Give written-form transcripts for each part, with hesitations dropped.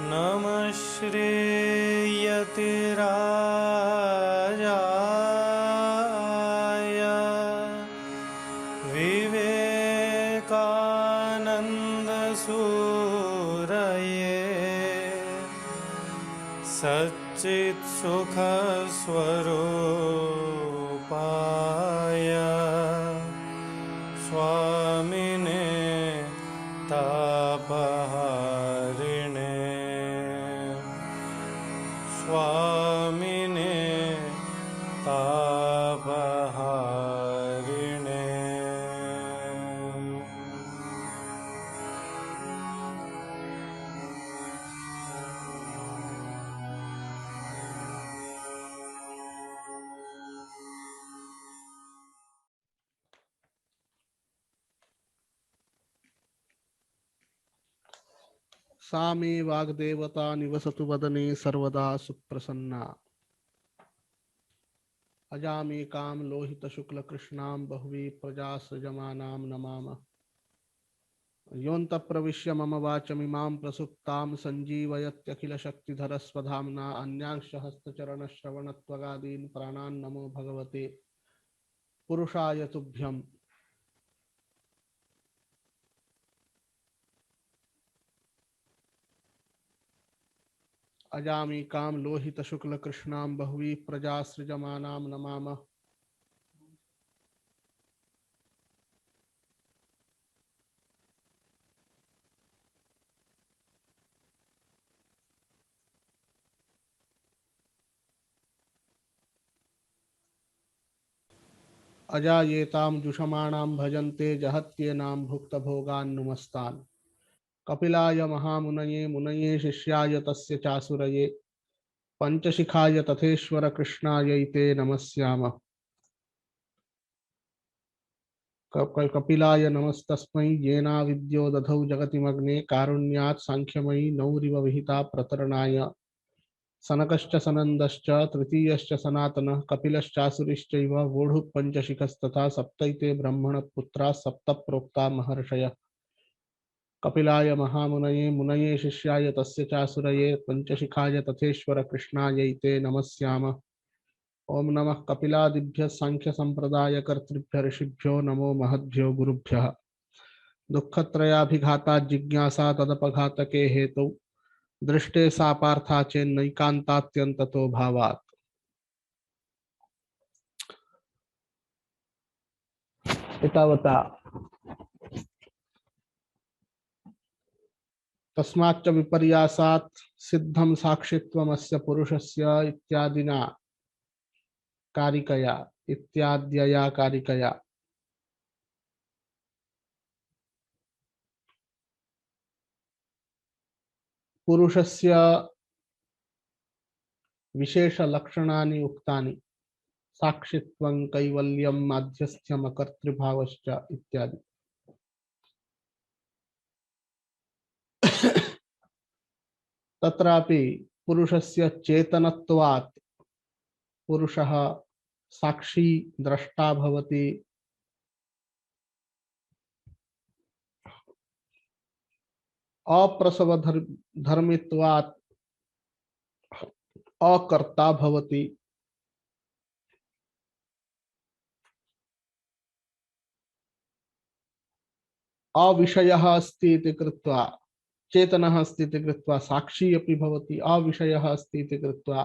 नमः श्रीयतिराजाय विवेकानन्दसूरये सच्चित्सुखस्वरूपाय स्वामिने तापहारिणे स्वामिने तापहारिणे। सा मे वाग्देवता निवसतु वदने सर्वदा सुप्रसन्ना। अजामे काम लोहित शुक्ल कृष्णां बहुवी प्रजा सृजमानां नमामः। योऽन्तः प्रविश्य मम वाचमिमां प्रसुप्तां सञ्जीवयत्यखिल शक्तिधरस्वधाम्ना अन्यांश्च हस्तचरणश्रवणत्वगादीन् प्राणान् नमो भगवते पुरुषाय तुभ्यम्। अजामी काम लोहित शुक्ल कृष्णां बहुवी प्रजा सृजमानां नमामः। अजायेतां जुषमाणां भजन्ते जहत्येनां भुक्तभोगान्नुमस्तान्। कपिलाय महामुनये मुनये शिष्याय तस्य चासुरये पंचशिखाय तथेश्वर कृष्णाय ते नमस्यामः। कपिलाय नमस्तस्मै येनाविद्यो दधौ जगतिमग्ने कारुण्यात् सांख्यमयी नौरिव विहिता प्रतरणाय। सनकश्च सनन्दश्च तृतीयश्च सनातनः कपिलश्चासुरिश्चैव वोढुः पंचशिखस्तथा सप्तैते ब्रह्मणपुत्राः सप्त प्रोक्ता महर्षयः। कपिलाय महामुनये मुनये शिष्याय तस्य चासुरये पंचशिखाय तथेश्वर कृष्णाय ते नमस्यामः। ओम नमः कपिलादिभ्यः सांख्य संप्रदाय कर्तृभ्य ऋषिभ्यो नमो महद्भ्यो गुरुभ्यः। दुःखत्रयाभिघाता जिज्ञासा तदपघातके हेतु दृष्टे सा पार्था चेन्नैकान्तात्यन्ततो भावात्। एतावता तस्माच्च विपर्यासात् सिद्धं साक्षित्वमस्य पुरुषस्य इत्यादिना कारिकया इत्याद्यया कारिकया पुरुषस्य विशेष लक्षणानि उक्तानि। साक्षित्वं कैवल्यं माध्यस्थ्यम कर्तृभावश्च इत्यादि। तत्रापि पुरुषस्य चेतनत्वात् पुरुषः साक्षी द्रष्टा भवति। अप्रसव धर्मित्वात् अकर्ता भवति। अविषयः अस्ति इति कृत्वा चेतनः अस्ति इति कृत्वा साक्षी अपि भवति। अविषयः अस्ति इति कृत्वा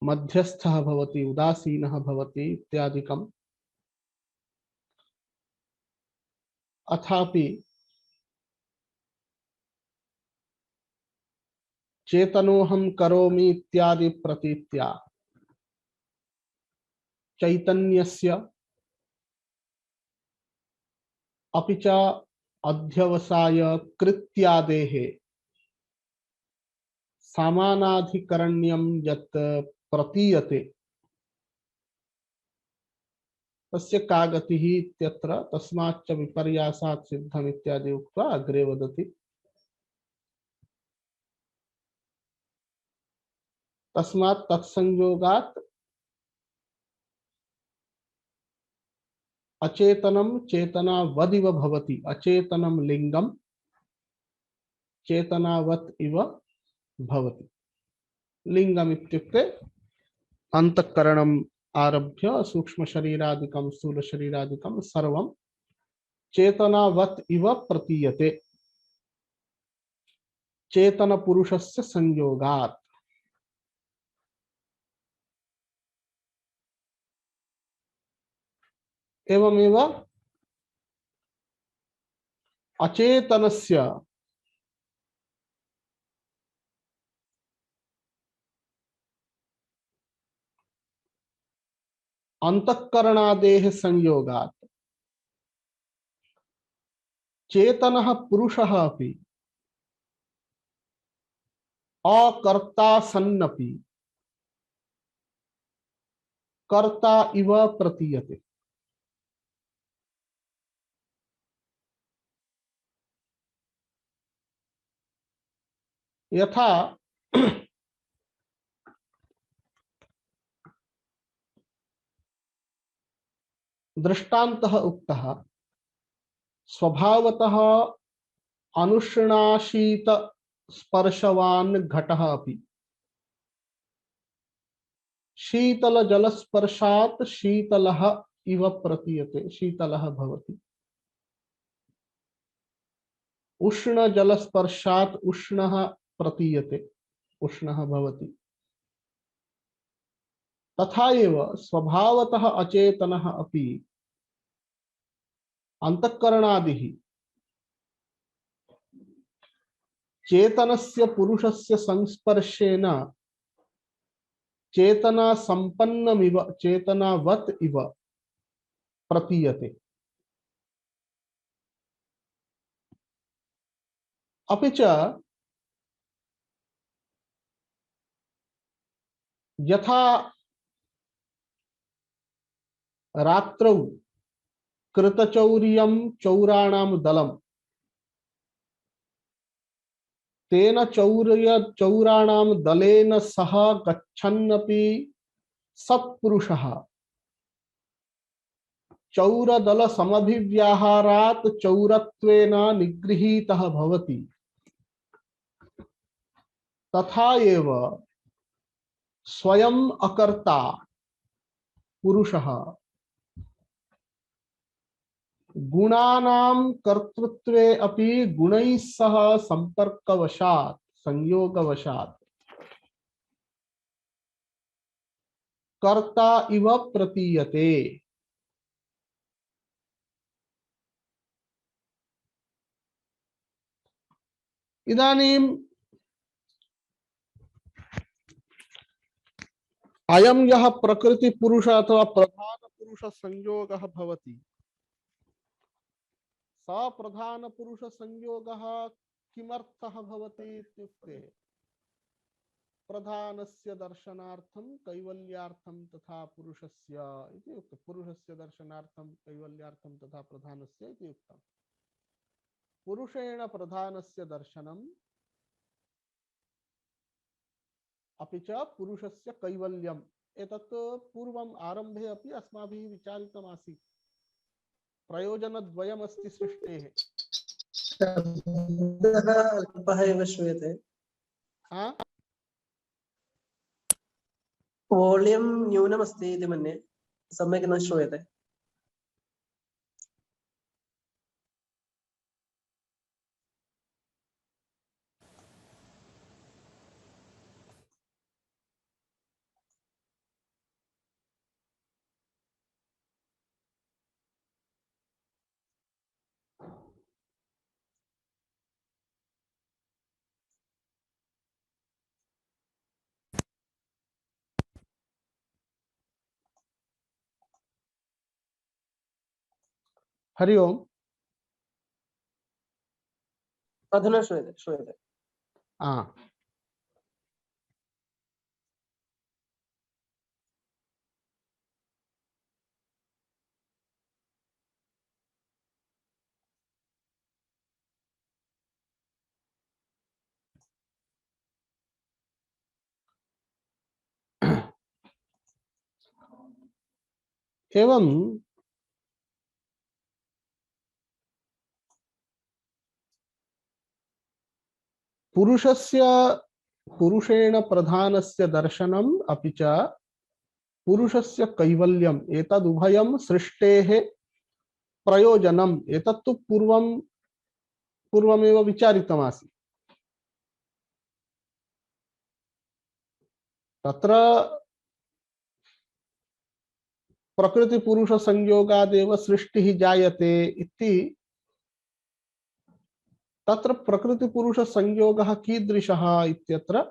मध्यस्थः भवति, उदासीनः भवति इत्यादिकम्। अथापि चेतनोऽहं करोमि इत्यादि प्रतीत्या चैतन्यस्य अपि च अध्यवसाय कृत्यादेः समानाधिकरण्यं यत् प्रतीयते तस्य का गतिः इत्यत्र तस्माच्च विपर्यासात् सिद्धम् इत्यादि उक्त्वा अग्रे वदति। तस्मात् तत्संयोगात् अचेतनम चेतनावदिव भवति, अचेतनम लिंगम चेतनावत इव भवति। लिंगम इत्युक्ते अंतःकरणम आरभ्य सूक्ष्म शरीरादिकम स्थूल शरीरादिकम सर्वं चेतनावत इव प्रतीयते चेतन पुरुषस्य संयोगात्। एवमेव अचेतनस्य अंतःकरणादेः संयोगात् चेतनः पुरुषः अपि अकर्ता सन्नपि कर्ता इव प्रतीयते। यथा दृष्टान्तः उक्तः, स्वभावतः अनुष्णाशीत स्पर्शवान् घटः अपि शीतल जल स्पर्शात् शीतलः इव प्रतीयते, शीतलः भवति। उष्ण जल स्पर्शात् उष्णः प्रतीयते, उष्णः भवति। तथा एव स्वभावतः अचेतनः अपि अंतःकरणादिः चेतनस्य पुरुषस्य संस्पर्शेन चेतना संपन्नमिव चेतनावत् इव प्रतीयते। अपि च यथा रात्रौ कृतचौर्यं चौराणां दलम्, तेन चौराणां दलेन सह गच्छन्नपि सत्पुरुषः चौरदल समभिव्याहारात् चौरत्वेन निगृहीतः भवति। तथा एव स्वयं अकर्ता पुरुषः गुणानां कर्तृत्वे अपि गुणैः सह संपर्कवशात् संयोगवशात् कर्ता इव प्रतीयते। इदानीं अयं यः प्रकृति पुरुष अथवा प्रधान पुरुष संयोगः भवति, स प्रधान पुरुष संयोगः किमर्थः भवति इत्युक्ते प्रधानस्य दर्शनार्थं कैवल्यार्थं तथा पुरुषस्य इति उक्तं। पुरुषस्य दर्शनार्थं कैवल्यार्थं तथा प्रधानस्य इति उक्तं। पुरुषेण प्रधानस्य दर्शनम् अपि च पुरुषस्य कैवल्यम्, एतत् पूर्वम् आरम्भे अपि अस्माभिः विचारितमासीत्। प्रयोजनद्वयमस्ति सृष्टेः। शब्दः अल्पः एव श्रूयते। वोल्यूम् न्यूनमस्ति इति मन्ये, सम्यक् न श्रूयते। हरि ओम। अधुना श्रूयते श्रूयते। एवं पुरुषस्य पुरुषेण प्रधानस्य दर्शनम् अपि च पुरुषस्य कैवल्यम् एतदुभयं सृष्टेः प्रयोजनम् एतत्तु पूर्वमेव विचारितमासीत्। तत्र प्रकृति पुरुष संयोगादेव सृष्टिः जायते इति। तत्र प्रकृति पुरुष संयोगः कीदृशः इत्यत्र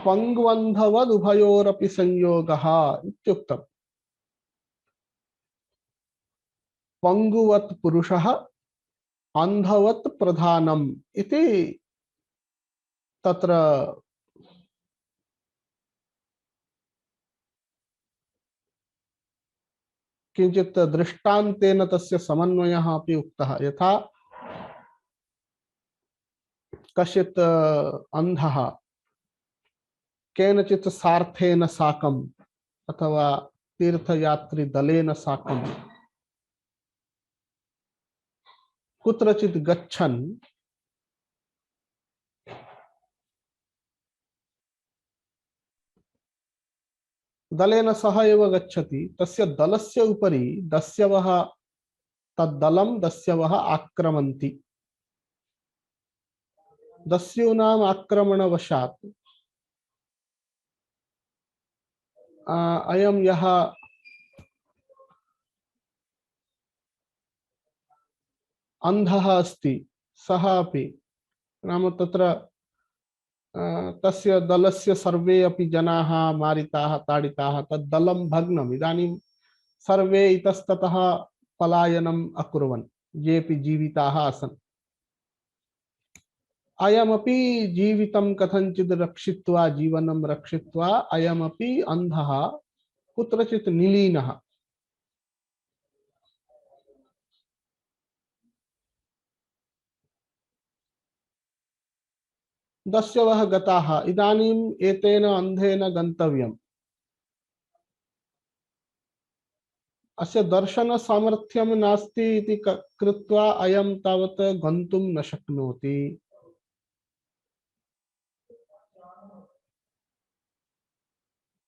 पंगवन्धवद् उभयोरपि संयोगः इत्युक्तम्। पंगुवत् पुरुषः अंधवत् प्रधानम् इति तत्र किंचित् दृष्टान्तेन तस्य समन्वयः अपि उक्तः। यथा कश्चित् अंधः केनचित् सार्थेन साकम् अथवा तीर्थयात्री दलेन साकम् कुत्रचित् गच्छन् दलेन सह एव गच्छति, तस्य दलस्य उपरि दस्यवः तद्दलं दस्यवः आक्रमन्ति। दस्यूनाम् आक्रमणवशात् अयं यः अंधः अस्ति सः अपि नाम तत्र तस्य दलस्य सर्वे अपि जनाः मारिताः ताडिताः, तद्दलं भग्नम्। इदानीं सर्वे इतस्ततः पलायनम् अकुर्वन्, येऽपि जीविताः आसन्। अयमपि जीवितं कथञ्चित् रक्षित्वा जीवनं रक्षित्वा अयमपि अंधः कुत्रचित् निलीनः। दस्यवः गताः, इदानीम् एतेन अंधेन गन्तव्यम्। अस्य दर्शन सामर्थ्यं नास्ति इति कृत्वा अयं तावत् गन्तुं न शक्नोति।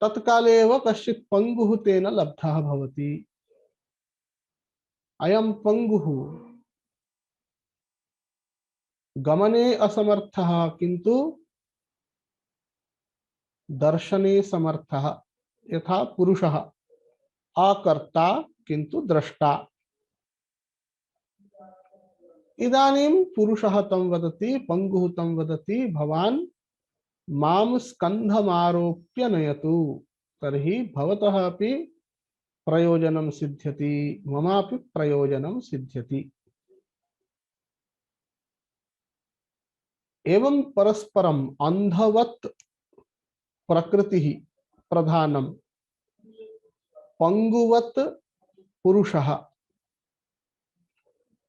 तत्काले एव कश्चित् पंगुः तेन लब्धः भवति। अयं पंगुः गमने असमर्थः किन्तु दर्शने समर्थः। यथा पुरुषः अकर्ता किन्तु द्रष्टा। इदानीं पुरुषः तं वदति, पंगुः तं वदति, भवान् मां स्कन्धमारोप्य नयतु, तर्हि भवतः अपि प्रयोजनं सिद्ध्यति, ममापि प्रयोजनं सिद्ध्यति। एवं परस्परम् अंधवत् प्रकृतिः प्रधानम्, पंगुवत् पुरुषः,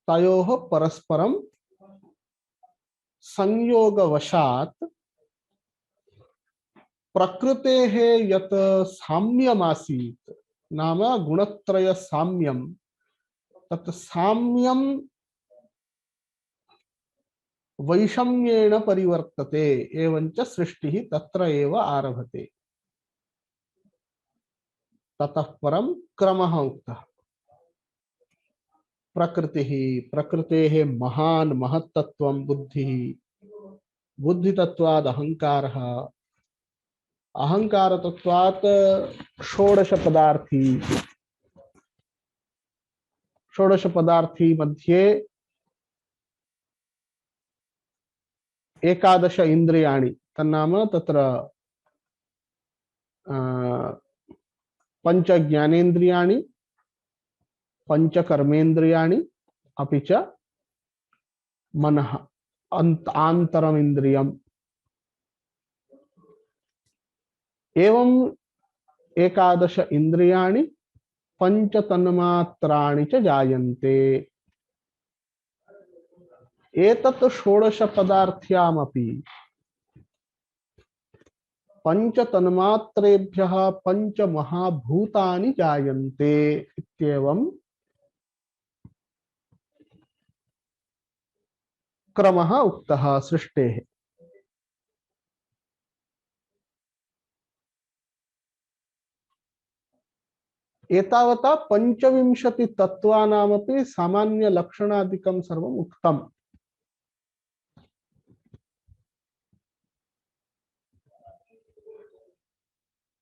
तयोः परस्परं संयोगवशात् प्रकृतेः यत् साम्यमासीत् नाम गुणत्रय साम्यं, तत् साम्यं वैषम्येण परिवर्तते, एवञ्च सृष्टिः तत्र एव आरभते। ततः परं क्रमः उक्तः। प्रकृतिः, प्रकृतेः महान् महत्तत्वं बुद्धिः, बुद्धितत्वाद् अहङ्कारः, अहङ्कारतत्वात् षोडश पदार्थी, षोडश पदार्थी मध्ये एकादश इन्द्रियाणि, तन्नाम तत्र पंच ज्ञानेन्द्रियाणि, पंच कर्मेन्द्रियाणि, अपि च मनः आन्तरम् इन्द्रियम्। एवं एकादश इन्द्रियाणि पंच तन्मात्राणि च जायन्ते। एतत् षोडश पदार्थ्यामपि पंच तन्मात्रेभ्यः पंच महाभूतानि जायन्ते इत्येवं क्रमः उक्तः सृष्टेः। एतावता पंचविंशति तत्त्वानामपि सामान्य लक्षणादिकं सर्वम् उक्तम्।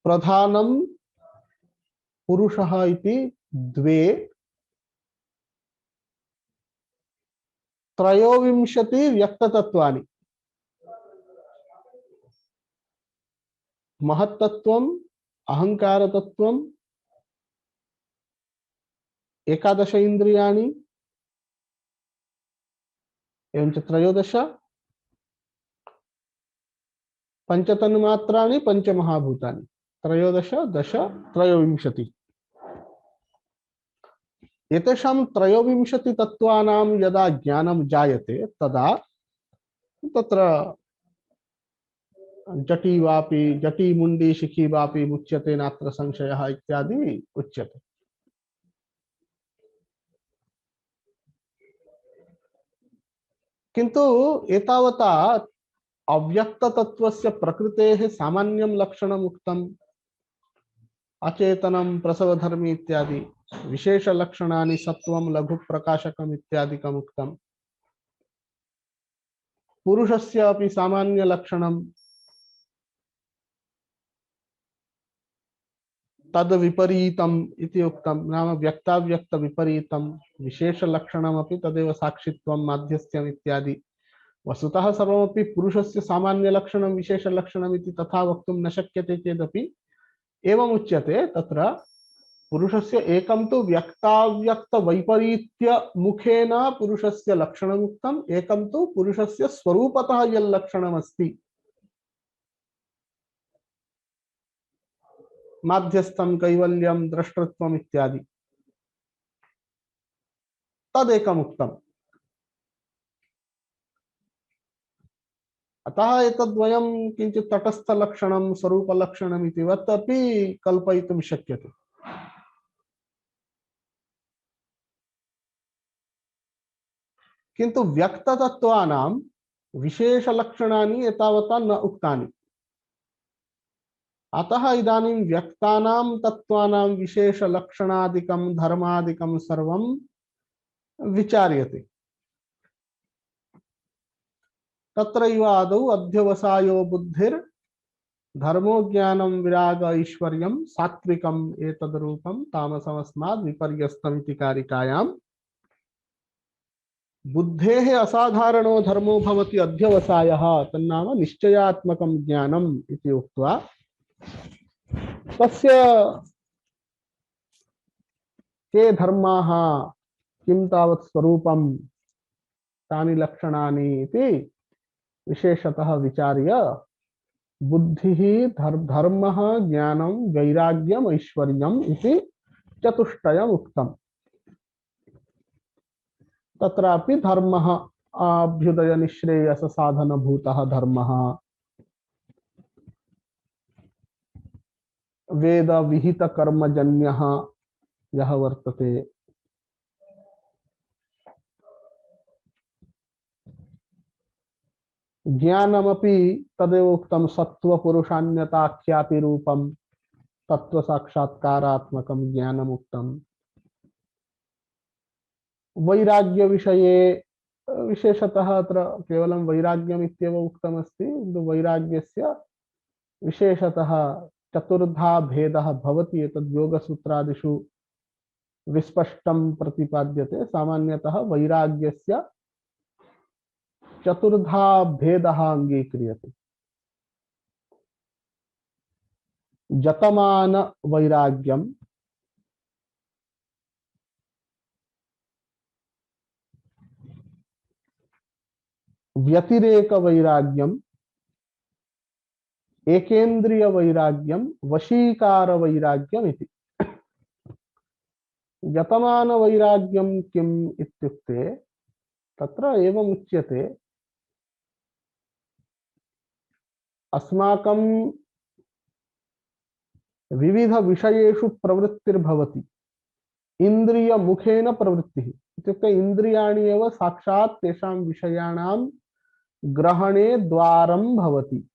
प्रधानं पुरुषः इति द्वे, त्रयोविंशति व्यक्ततत्त्वानि, महत्तत्त्वम्, अहंकारतत्त्वम्, एकादश इंद्रियाणि एवं त्रयोदश पंचतन्मात्राणि पंचमहाभूतानि, त्रयोदश दश त्रयोविंशति। एतेषां त्रयोविंशति तत्त्वानां यदा ज्ञानं जायते तदा तत्र जटी वापि जटी मुंडी शिखी वापि मुच्यते नात्र संशयः इत्यादि उच्यते। किंतु एतावता अव्यक्त तत्वस्य प्रकृतेः सामान्यं लक्षणम् उक्तम्, अचेतनं प्रसवधर्मी इत्यादि विशेष लक्षणानि सत्वं लघु प्रकाशकम् इत्यादिकम् उक्तम्। पुरुषस्य अपि सामान्य लक्षणं तद विपरीतम् इति उक्तं, नाम व्यक्ताव्यक्त विपरीतं विशेष लक्षणमपि तदेव साक्षित्वं माध्यस्थ्यम् इत्यादि। वस्तुतः सर्वमपि पुरुषस्य सामान्य लक्षणं विशेष लक्षणम् इति तथा वक्तुं न शक्यते चेदपि एवम् उच्यते। तत्र पुरुषस्य एकं तु व्यक्ताव्यक्त वैपरीत्य मुखेन पुरुषस्य लक्षणमुक्तम्, एकं तु पुरुषस्य स्वरूपतः यल्लक्षणमस्ति माध्यस्थं कैवल्यं द्रष्टृत्वम् इत्यादि तदेकमुक्तम्। अतः एतद्वयं किञ्चित् तटस्थलक्षणं स्वरूपलक्षणम् इति वत् अपि कल्पयितुं शक्यते। किन्तु व्यक्ततत्त्वानां विशेषलक्षणानि एतावता न उक्तानि। अतः इदानीं व्यक्तानां तत्त्वानां विशेषलक्षणादिकं धर्मादिकं सर्वं विचार्यते। तत्रैव आदौ अध्यवसायो बुद्धिर् धर्मो ज्ञानं विराग ऐश्वर्यं सात्विकम् एतद्रूपं तामसमस्माद् विपर्यस्तमिति कारिकायां बुद्धेः असाधारणो धर्मो भवति अध्यवसायः तन्नाम निश्चयात्मकं ज्ञानम् इति उक्त्वा तस्य के धर्माः किं तावत् स्वरूपं तानि लक्षणानि इति विशेषतः विचार्य बुद्धिः धर्मः ज्ञानं वैराग्यम् ऐश्वर्यम् इति चतुष्टयम् उक्तम्। तत्रापि धर्मः अभ्युदय निःश्रेयस साधनभूतः धर्मः, वेद विहित कर्मजन्यः यः वर्तते, ज्ञानमपि तदेव उक्तं सत्त्वपुरुषान्यताख्याति रूपं तत्त्व साक्षात्कारात्मकं ज्ञानमुक्तम्। वैराग्य विषये विशेषतः अत्र केवलं वैराग्यम् इत्येव उक्तमस्ति, किन्तु वैराग्यस्य विशेषतः चतुर्धा भेदः भवति। एतद् योगसूत्रादिषु विस्पष्टं प्रतिपाद्यते। सामान्यतः वैराग्यस्य चतुर्धा भेदः अंगीक्रियते। जतमान वैराग्यम, व्यतिरेक वैराग्यम, एकेन्द्रिय वैराग्यम, वशीकार वैराग्यम इति। यतमान वैराग्यम किम इत्युक्ते तत्र एवं उच्यते, अस्माकं विविध विषयेषु प्रवृत्तिर्भवति, इन्द्रिय मुखेन प्रवृत्तिः इत्युक्ते इन्द्रियाणि एव साक्षात् तेषां विषयाणां ग्रहणे द्वारं भवति।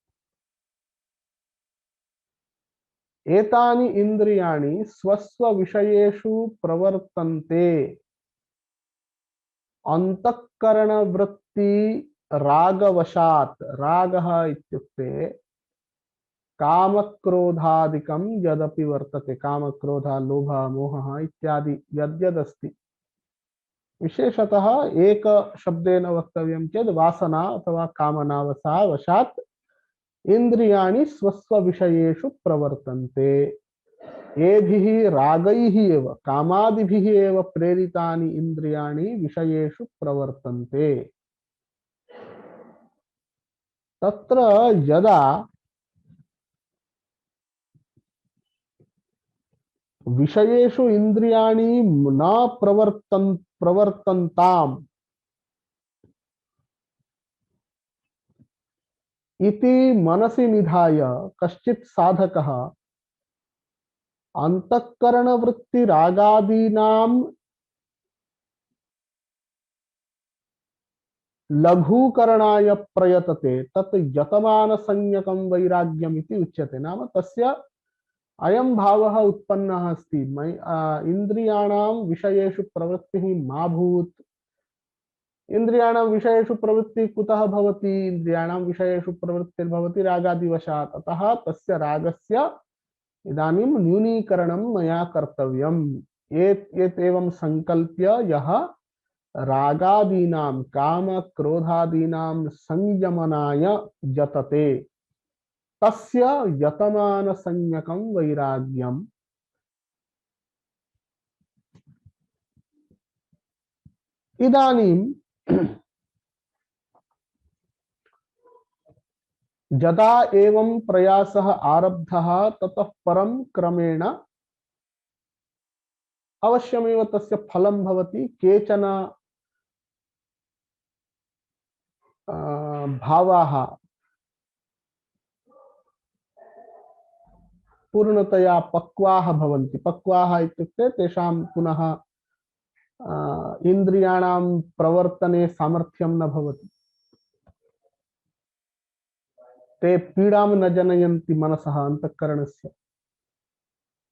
एतानि इन्द्रियाणि स्वस्व विषयेषु प्रवर्तन्ते। अंतःकरणवृत्ति रागवशात्, रागः इत्युक्ते कामक्रोधादिकं यदपि वर्तते, कामक्रोध लोभ मोहः इत्यादि यद्यदस्ति, विशेषतः एक शब्देन वक्तव्यं चेत् वासना अथवा कामनावसा वशात् इन्द्रियाणि स्वस्व विषयेषु प्रवर्तन्ते। एभिः रागैः एव कामादिभिः एव प्रेरितानि इन्द्रियाणि विषयेषु प्रवर्तन्ते। तत्र यदा विषयेषु इन्द्रियाणि न प्रवर्तन्ताम् इति मनसि निधाय कश्चित् साधकः अंतःकरणवृत्तिरागादीनां लघूकरणाय प्रयतते, तत् यतमानसंज्ञकं वैराग्यम् इति उच्यते। नाम तस्य अयं भावः उत्पन्नः अस्ति, इन्द्रियाणां विषयेषु प्रवृत्तिः मा भूत्। इन्द्रियाणां विषयेषु प्रवृत्तिः कुतः भवति? इन्द्रियाणां विषयेषु प्रवृत्तिर्भवति रागादिवशात्। अतः तस्य रागस्य इदानीं न्यूनीकरणं मया कर्तव्यम्। एवं संकल्प्य यः रागादीनां काम क्रोधादीनां संयमनाय यतते तस्य यतमानसंज्ञकं वैराग्यम्। इदानीं यदा एवं प्रयासः आरब्धः ततः परं क्रमेण अवश्यमेव तस्य फलं भवति। केचन भावाः पूर्णतया पक्वाः भवन्ति। पक्वाः इत्युक्ते तेषां पुनः इन्द्रियाणां प्रवर्तने सामर्थ्यं न भवति। ते पीडां न जनयन्ति मनसः अंतःकरणस्य,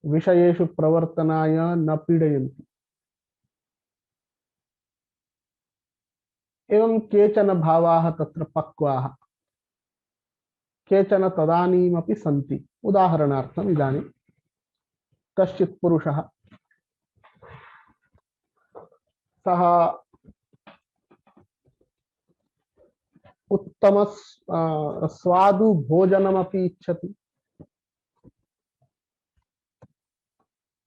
विषयेषु प्रवर्तनाय न पीडयन्ति। एवं केचन भावाः तत्र पक्वाः, केचन तदानीमपि सन्ति। उदाहरणार्थम् इदानीं कश्चित् पुरुषः, सः उत्तम स्वादु भोजनमपि इच्छति,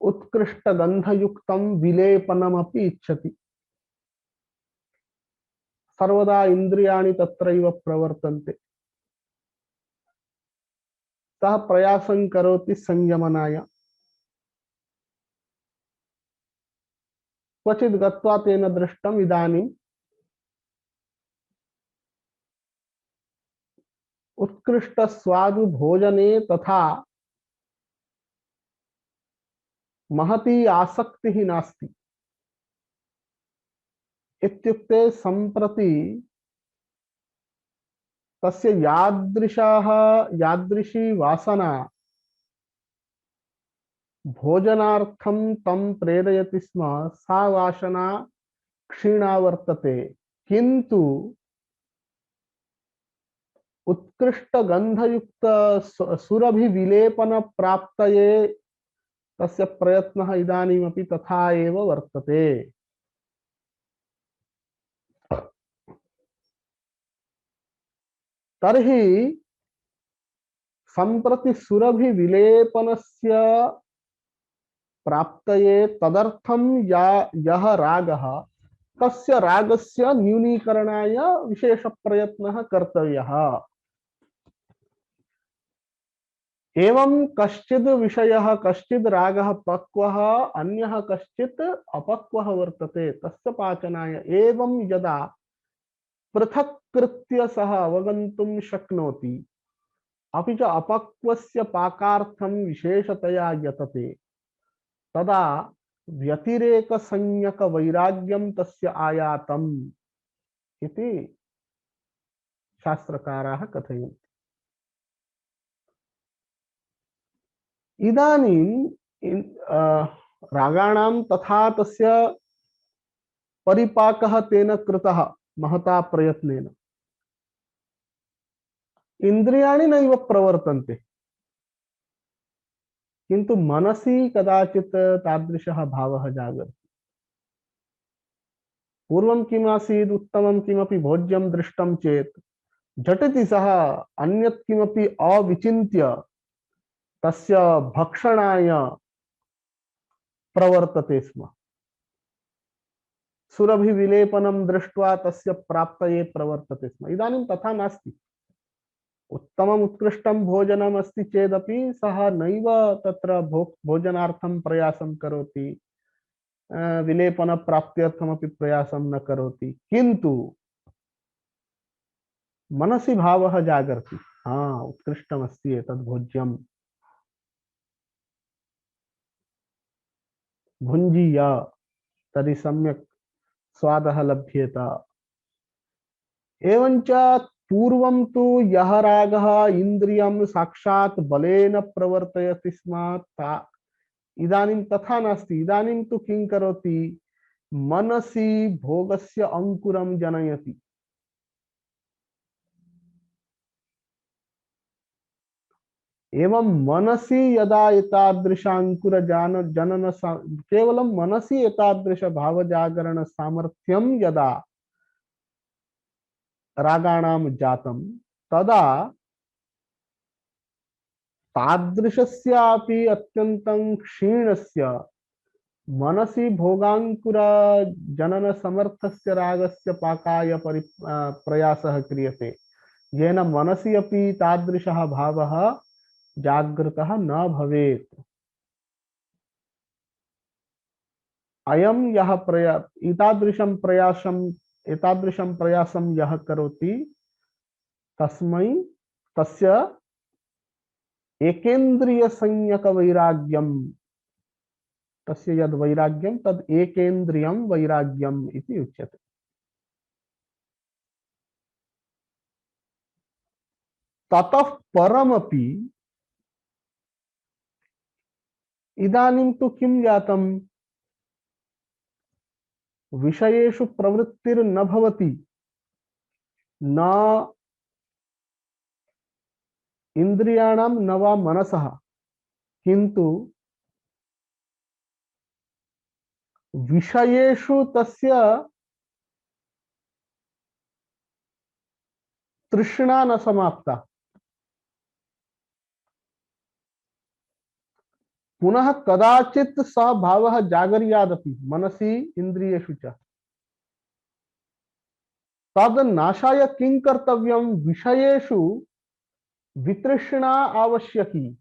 उत्कृष्ट गन्धयुक्तं विलेपनमपि इच्छति। सर्वदा इन्द्रियाणि तत्रैव प्रवर्तन्ते। सः प्रयासं करोति संयमनाय। क्वचित् गत्वा तेन दृष्टम् इदानीं उत्कृष्ट स्वादु भोजने तथा महती आसक्तिः नास्ति। इत्युक्ते सम्प्रति तस्य यादृशी वासना भोजनार्थं तं प्रेरयति स्म, सा वासना क्षीणा वर्तते। किन्तु उत्कृष्ट गन्धयुक्त सुरभि विलेपन प्राप्तये तस्य प्रयत्नः इदानीमपि तथा एव वर्तते। तर्हि सम्प्रति सुरभि विलेपनस्य प्राप्तये तदर्थं यः रागः, तस्य रागस्य न्यूनीकरणाय विशेष प्रयत्नः कर्तव्यः। एवं कश्चिद् विषयः, कश्चिद् रागः पक्वः, अन्यः कश्चित् अपक्वः वर्तते। तस्य पाचनाय एवं यदा पृथक् कृत्य सः अवगन्तुं शक्नोति, अपि च अपक्वस्य पाकार्थं विशेषतया यतते, तदा व्यतिरेक संज्ञक वैराग्यम तस्य आयातम इति शास्त्रकाराः कथयन्ति। इदानीं रागाणां तथा तस्य परिपाकः तेन कृतः महता प्रयत्नेन। इन्द्रियाणि नैव प्रवर्तन्ते, किन्तु मनसि कदाचित् तादृशः भावः जागर्ति। पूर्वं किम् आसीत्, उत्तमं किमपि भोज्यं दृष्टं चेत् झटिति सः अन्यत् किमपि अविचिन्त्य तस्य भक्षणाय प्रवर्तते स्म। सुरभिविलेपनं दृष्ट्वा तस्य प्राप्तये प्रवर्तते स्म। इदानीं तथा नास्ति। उत्तमम् उत्कृष्टं भोजनम् अस्ति चेदपि सः नैव तत्र भोजनार्थं प्रयासं करोति, विलेपनप्राप्त्यर्थमपि प्रयासं न करोति, किन्तु मनसि भावः जागर्ति, हाँ उत्कृष्टमस्ति एतद् भोज्यं, भुञ्जीय तर्हि सम्यक् स्वादः लभ्येत। एवञ्च पूर्वं तु यः रागः इन्द्रियं साक्षात् बलेन प्रवर्तयति स्म, इदानीं तथा नास्ति। इदानीं तु किं करोति, मनसि भोगस्य अंकुरं जनयति। एवं मनसि यदा एतादृशांकुर जनन केवलं मनसि एतादृश भावजागरण सामर्थ्यं यदा रागाणां जातं, तदा तादृशस्यापि अत्यन्तं क्षीणस्य मनसि भोगांकुर जनन समर्थस्य रागस्य पाकाय प्रयासः क्रियते, येन मनसि अपि तादृशः भावः जागृतः न भवेत्। अयं यः एतादृशं प्रयासं यः करोति तस्मै तस्य एकेन्द्रिय संज्ञक वैराग्यम, तस्य यद् वैराग्यं तद् एकेन्द्रियं वैराग्यम् इति उच्यते। ततः परमपि इदानीं तु किं जातं, विषयेषु प्रवृत्तिर्न भवति, न इन्द्रियाणां न वा मनसः, किन्तु विषयेषु तस्य तृष्णा न समाप्ता। पुनः कदाचित् सः भावः जागर्यादपि मनसि इन्द्रियेषु च। तद् नाशाय किं कर्तव्यं, विषयेषु वितृष्णा आवश्यकी।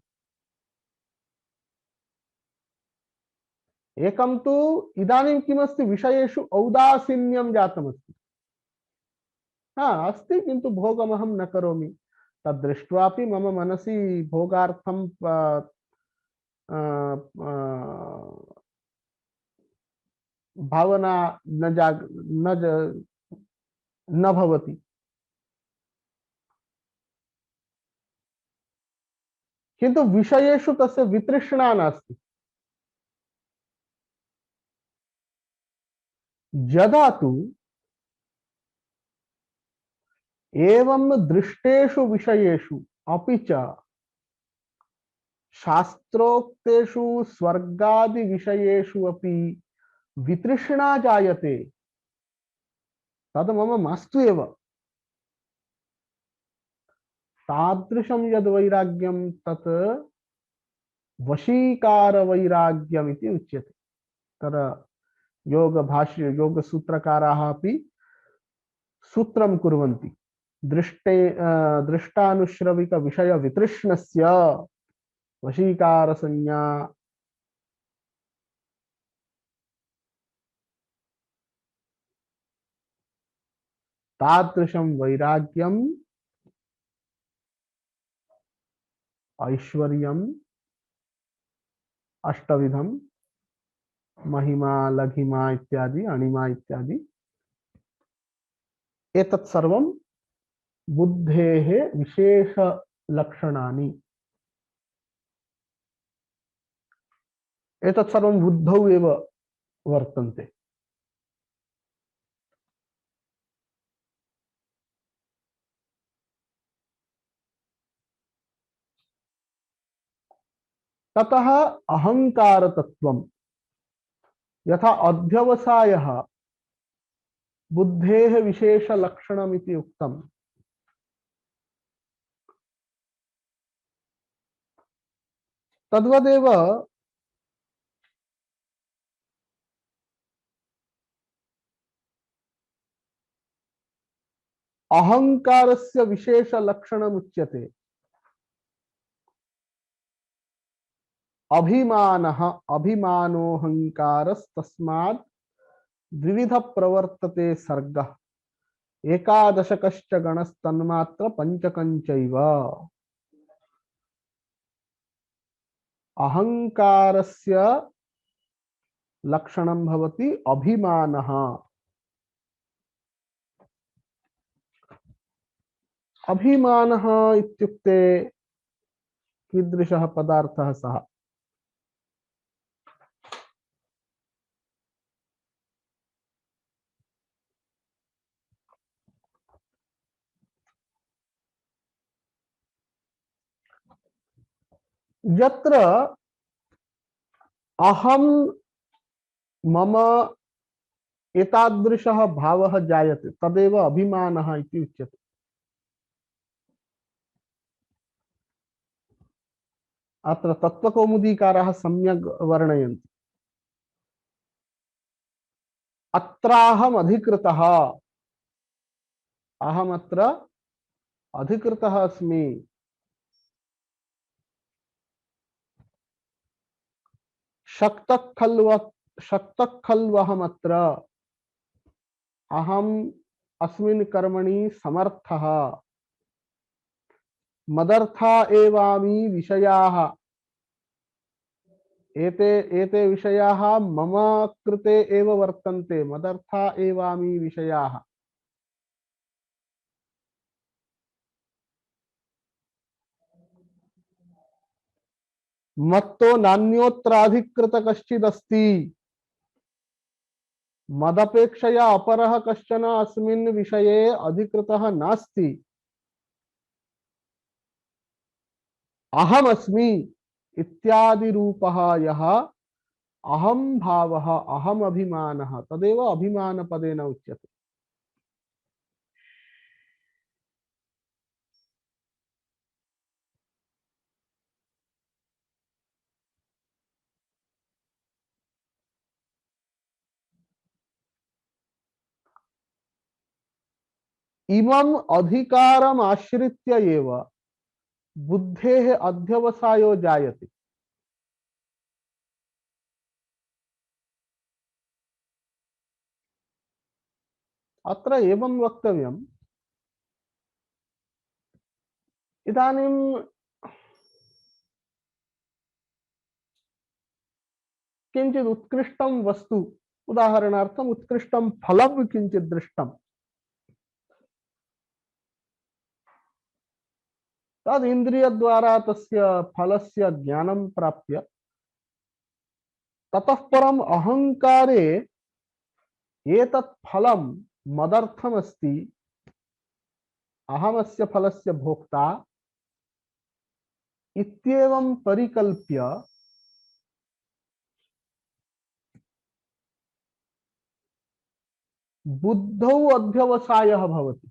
एकं तु इदानीं किमस्ति, विषयेषु औदासीन्यं जातमस्ति। हाँ अस्ति, किन्तु भोगमहं न करोमि, तद्दृष्ट्वापि मम मनसि भोगार्थं भावना न भवति। किन्तु विषयेषु तस्य वितृष्णा नास्ति। यदा तु एवं दृष्टेषु विषयेषु अपि च शास्त्रोक्तेषु स्वर्गादि विषयेषु अपि वितृष्णा जायते, तद मम मास्तु एव। तादृशं यद् वैराग्यं तत् वशीकार वैराग्यम् इति उच्यते। तत्र योगसूत्रकाराः अपि सूत्रं कुर्वन्ति, दृष्टानुश्रविक विषय वितृष्णस्य वशीकार संज्ञा। तादृशं वैराग्यम् ऐश्वर्यम् अष्टविधम् महिमा, लघिमा इत्यादि, अणिमा इत्यादि, एतत् सर्वं बुद्धेः विशेषलक्षणानि। एतत् सर्वं बुद्धौ एव वर्तन्ते। ततः अहंकारतत्त्वं यथा अध्यवसायः बुद्धेः विशेषलक्षणमिति उक्तम्, तद्वदेव अहंकारस्य विशेषलक्षणमुच्यते अभिमानः। अभिमानोऽहंकारस्तस्मात् द्विविध प्रवर्तते सर्गः, एकादशकश्च गणस्तन्मात्र पंचकञ्चैव। अहंकारस्य लक्षणं भवति अभिमानः। अभिमानः इत्युक्ते कीदृशः पदार्थः सः? यत्र अहम मम एतादृशः भावः जायते तदेव अभिमानः इति उच्यते। अत्र तत्त्वकौमुदीकाराः सम्यक् वर्णयन्ति। अत्राहम् अधिकृतः, अहमत्र अधिकृतः अस्मि। शक्तः खल्वहमत्र, अहम् अस्मिन् कर्मणि समर्थः। मदर्था एवामि विषयाः, एते विषयाः मम कृते एव वर्तन्ते। मदर्था एवामि विषयाः। मत्तो नान्योत्राधिकृत कश्चिदस्ति, मदपेक्षया अपरः कश्चन अस्मिन् विषये अधिकृतः नास्ति। अहमस्मि इत्यादि रूपः यः अहं भावः, अहम अभिमानः, तदेव अभिमानपदेन उच्यते। इमम् अधिकारम् आश्रित्य एव बुद्धेः अध्यवसायो जायते। अत्र एवं वक्तव्यम्, इदानीं किञ्चित् उत्कृष्टं वस्तु, उदाहरणार्थम् उत्कृष्टं फलं किञ्चित् दृष्टं, तद् इन्द्रियद्वारा तस्य फलस्य ज्ञानं प्राप्य ततः परम् अहंकारे एतत् फलं मदर्थमस्ति, अहमस्य फलस्य भोक्ता इत्येवं परिकल्प्य बुद्धौ अध्यवसायः भवति।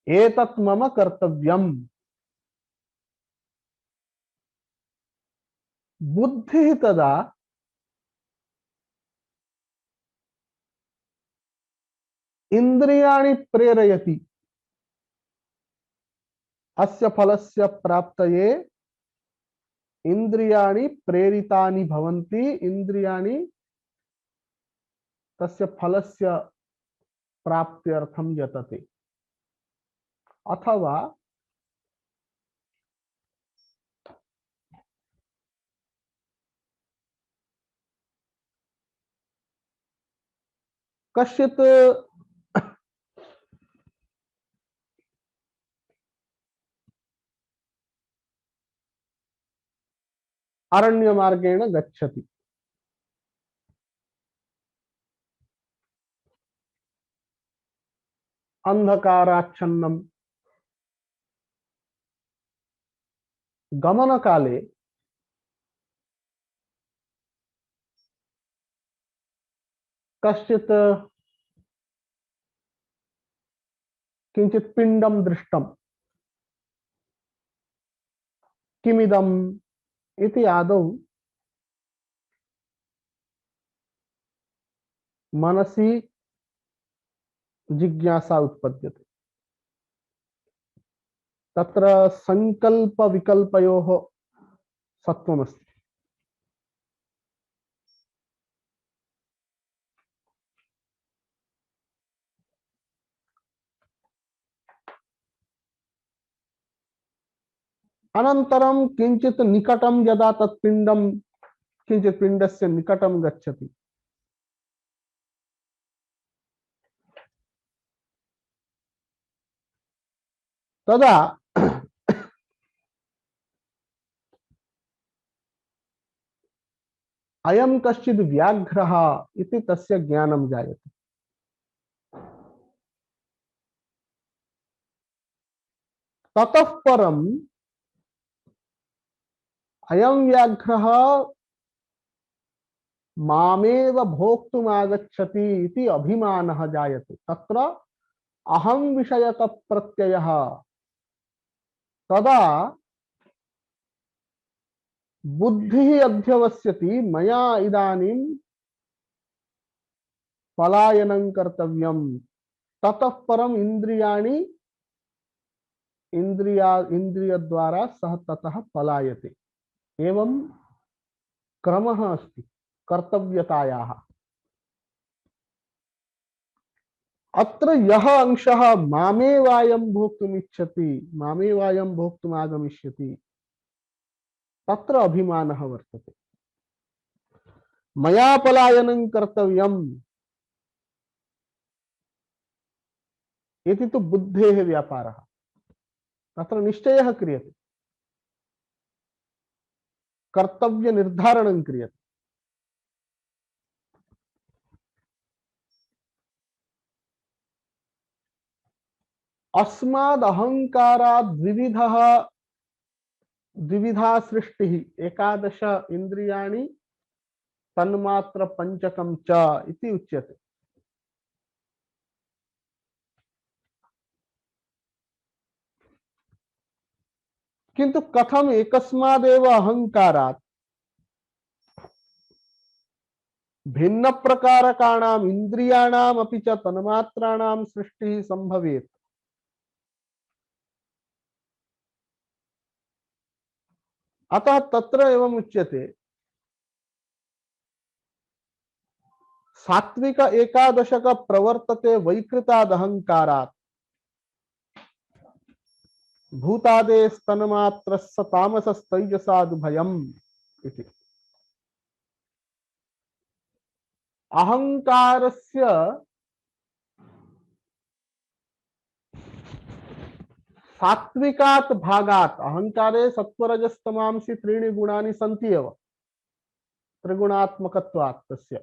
एतत् मम कर्तव्यम्। बुद्धिः तदा इन्द्रियाणि प्रेरयति अस्य फलस्य प्राप्तये। इन्द्रियाणि प्रेरितानि भवन्ति, इन्द्रियाणि तस्य फलस्य प्राप्त्यर्थं यतते। अथवा कश्चित् अरण्यमार्गेण गच्छति, अंधकाराच्छन्नं गमनकाले कश्चित् किंचित् पिंडं दृष्टं, किमिदम् इति आदौ मनसि जिज्ञासा उत्पद्यते। तत्र संकल्प विकल्पयोः सत्वमस्ति। अनन्तरं किंचित् निकटं यदा तत्पिंडं किंचित् पिंडस्य निकटं गच्छति, तदा अयं कश्चित् व्याघ्रः इति तस्य ज्ञानं जायते। ततः परम् अयं व्याघ्रः मामेव भोक्तुम् आगच्छति इति अभिमानः जायते। तत्र अहं विषयक प्रत्ययः तदा बुद्धिः अध्यवस्यति, मया इदानीं पलायनं कर्तव्यम्। ततः परम् इंद्रियद्वारा सः ततः पलायते। एवं क्रमः अस्ति कर्तव्यतायाः। अत्र यः अंशः मामेवायं भोक्तुम् इच्छति, मामेवायं भोक्तुम् आगमिष्यति, तत्र अभिमानः वर्तते। मया पलायनं कर्तव्यम् इति तु बुद्धेः व्यापारः। तत्र निश्चयः क्रियते, कर्तव्य निर्धारणं क्रियते। अस्माद् अहंकारात् द्विविधा सृष्टिः, एकादश इंद्रियाणि तन्मात्र पंचकं च इति उच्यते। किंतु कथम एकस्मादेव अहंकारात् भिन्न प्रकारकाणाम् इंद्रियाणाम् अपि च तन्मात्राणां सृष्टिः संभवेत्? अतः तत्र एवं उच्यते, सात्विक एकादशक प्रवर्तते वैकृताद् अहंकारात् भूतादेस्तन्मात्रस्य तामसस्तैजसादुभयम् इति। अहंकारस्य सात्विकात् भागात्, अहंकारे सत्वरजस्तमांसि त्रीणि गुणानि सन्ति एव, त्रिगुणात्मकत्वात् तस्य।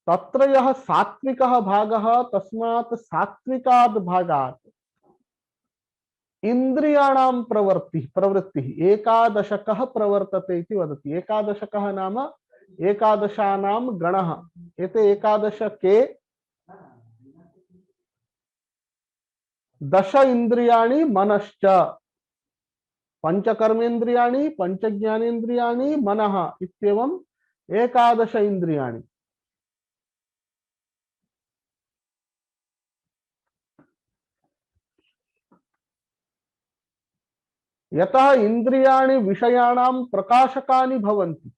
तत्र यः सात्विकः भागः, तस्मात् सात्विकात् भागात् इंद्रियाणां प्रवृत्तिः एकादशकः प्रवर्तते इति वदति। एकादशकः नाम एकादशानां गणः। एते एकादशके दश इंद्रियाणि मनश्च, पंचकर्मेन्द्रियाणि, पंचज्ञानेन्द्रियाणि, मनः इत्येवम् एकादश इंद्रियाणि। यतः इंद्रियाणि विषयाणां प्रकाशकानि भवन्ति,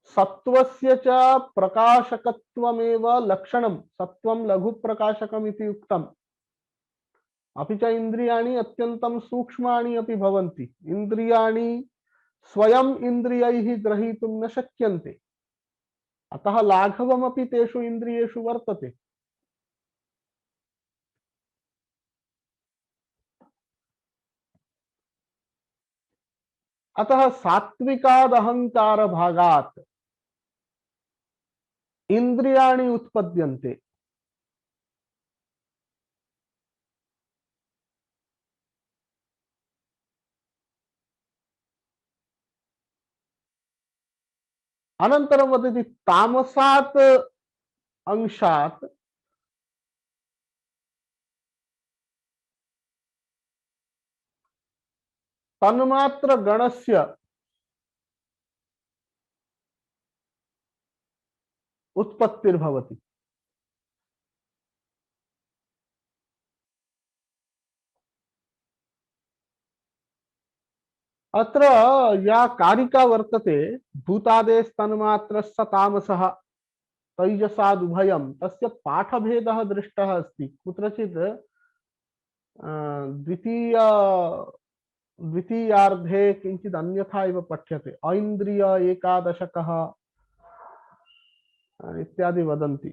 सत्वस्य च प्रकाशकत्वमेव लक्षणं, सत्वं लघु प्रकाशकम् इति उक्तम्। अपि च इंद्रियाणि अत्यन्तं सूक्ष्माणि अपि भवन्ति। इंद्रियाणि स्वयं इंद्रियैः ग्रहीतुं न शक्यन्ते। अतः लाघवमपि तेषु इन्द्रियेषु वर्तते। अतः सात्विकाद अहंकार भागात् इंद्रियाणि उत्पद्यन्ते। अनन्तरं वदति तामसात् अंशात् तन्मात्र गणस्य उत्पत्तिर्भवति। अत्र या कारिका वर्तते भूतादेस्तन्मात्रस्य तामसः तैजसादुभयं तस्य पाठभेदः दृष्टः अस्ति। कुत्रचित् द्वितीय द्वितीयार्धे किञ्चित् अन्यथा इव पठ्यते। ऐन्द्रिय एकादशकः इत्यादि वदन्ति।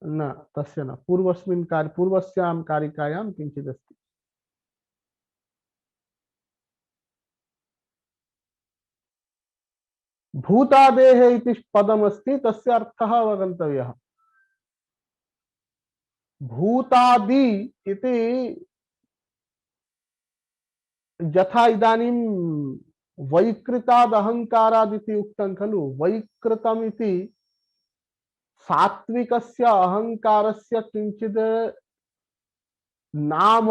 न तस्य न पूर्वस्यां कारिकायां किञ्चिदस्ति। भूतादेः इति पदमस्ति, तस्य अर्थः अवगन्तव्यः। भूतादि इति यथा इदानीं वैकृताद् अहङ्कारादिति उक्तं खलु। वैकृतम् इति सात्विकस्य अहङ्कारस्य किञ्चित् नाम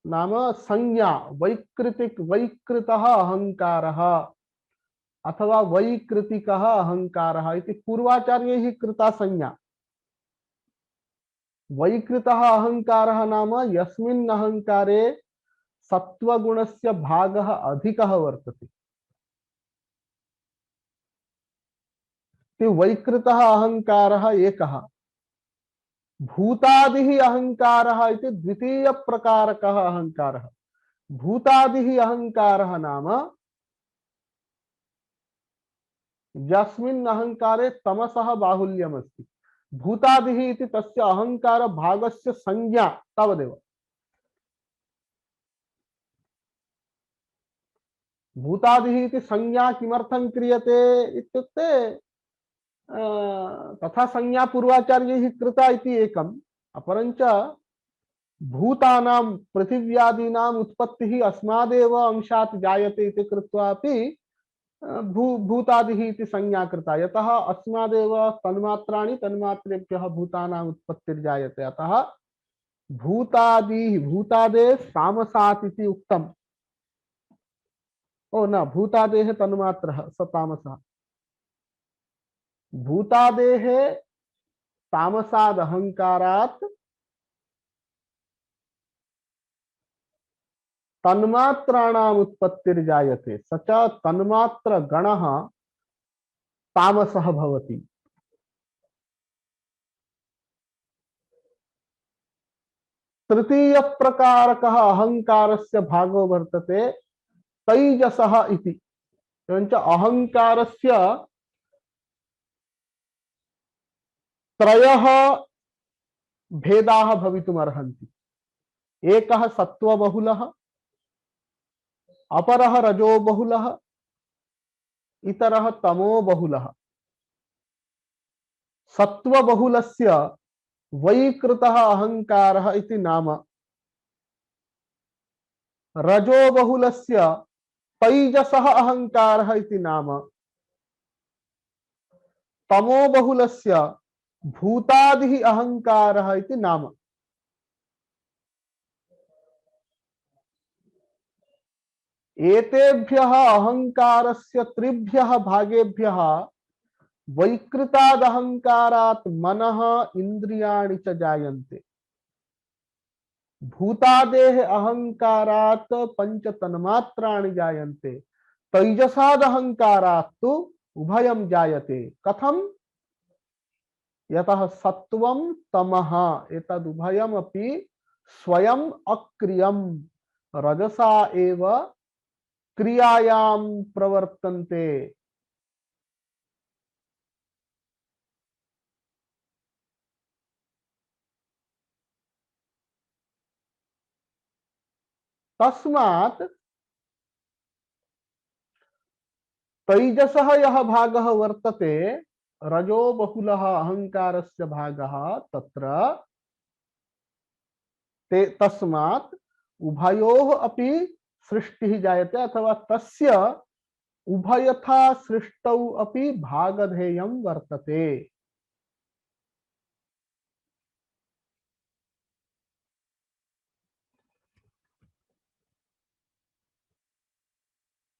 नाम संज्ञा। वैकृतः अहङ्कारः अथवा वैकृतिकः अहङ्कारः इति पूर्वाचार्यैः कृता संज्ञा। वैकृतः अहङ्कारः नाम यस्मिन् अहङ्कारे सत्वगुणस्य भागः अधिकः वर्तते। वैकृतः अहङ्कारः एकः। भूतादिः अहङ्कारः इति द्वितीय प्रकारकः अहङ्कारः। भूतादिः अहङ्कारः नाम यस्मिन् अहङ्कारे तमसः बाहुल्यमस्ति। भूतादिः इति तस्य अहङ्कार भागस्य संज्ञा तावदेव। भूतादिः इति संज्ञा किमर्थं क्रियते इत्युक्ते तथा संज्ञा पूर्वाचार्यैः कृता इति एकम्। अपरञ्च भूतानां पृथिव्यादीनाम् उत्पत्तिः अस्मादेव अंशात् जायते इति कृत्वा अपि भूतादिः इति संज्ञा कृता। यतः अस्मादेव तन्मात्राणि तन्मात्रेभ्यः भूतानाम् उत्पत्तिर्जायते। अतः भूतादेः तामसात् इति उक्तम्। ओ न, भूतादेः तन्मात्रः स तामसः। भूतादेः तामसाद् अहङ्कारात् तन्मात्राणाम् उत्पत्तिर्जायते। स च तन्मात्र गणः तामसः भवति। तृतीय प्रकारकः अहङ्कारस्य भागो वर्तते तैजसः इति। एवञ्च अहङ्कारस्य त्रयः भेदाः भवितुमर्हन्ति। एकः सत्वबहुलः, अपरः रजोबहुलः, इतरः तमोबहुलः। सत्वबहुलस्य वैकृतः अहङ्कारः इति नाम। रजोबहुलस्य तैजसः अहङ्कारः इति नाम। तमोबहुलस्य भूतादिः अहङ्कारः इति नाम। एतेभ्यः अहङ्कारस्य त्रिभ्यः भागेभ्यः वैकृताद् अहङ्कारात् मनः इन्द्रियाणि च जायन्ते। भूतादेः अहङ्कारात् पंच तन्मात्राणि जायन्ते। तैजसाद् अहङ्कारात् तु उभयं जायते। कथं? यतः सत्वं तमः एतदुभयमपि स्वयं अक्रियं रजसा एव क्रियायां प्रवर्तन्ते। तस्मात् तैजसः यः भागः वर्तते रजो बहुलः अहंकारस्य भागः तत्र ते तस्मात् उभयोः अपि सृष्टिः जायते अथवा तस्य उभयथा सृष्टौ अपि भागधेयं वर्तते।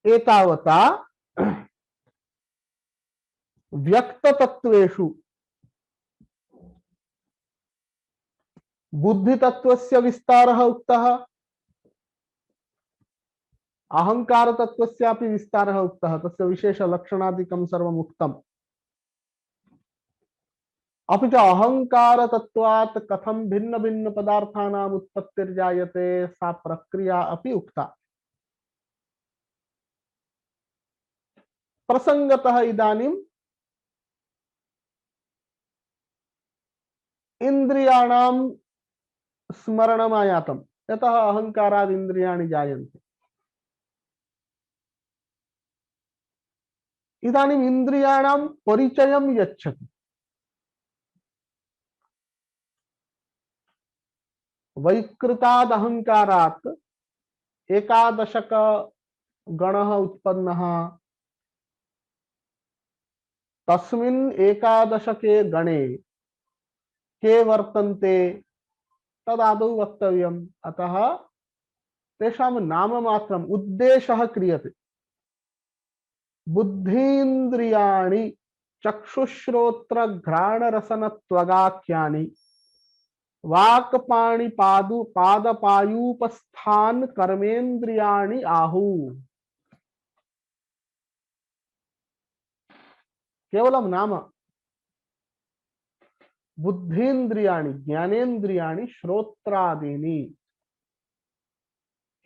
एतावता व्यक्ततत्वेषु बुद्धितत्वस्य विस्तारः उक्तः, अहंकारतत्वस्यापि विस्तारः उक्तः, तस्य विशेषलक्षणादिकं सर्वम् उक्तम्। अपि च अहंकारतत्वात् कथं भिन्न भिन्न पदार्थानाम् उत्पत्तिर्जायते सा प्रक्रिया अपि उक्ता। प्रसंगतः इदानीं इंद्रियाणां स्मरणम् आयातम्, यतः अहंकाराद् इन्द्रियाणि जायन्ते। इदानीम् इन्द्रियाणां परिचयं यच्छति। वैकृताद् अहंकारात् एकादशक गणः उत्पन्नः, तस्मिन् एकादशके गणे के वर्तन्ते तदादौ वक्तव्यम्। अतः तेषां नाममात्रम् उद्देशः क्रियते। बुद्धीन्द्रियाणि चक्षुश्रोत्र घ्राणरसनत्वगाख्यानि वाक् पाणि पादु पादपायूपस्थान कर्मेन्द्रियाणि आहुः। केवलं नाम। बुद्धीन्द्रियाणि ज्ञानेन्द्रियाणि श्रोत्रादीनि,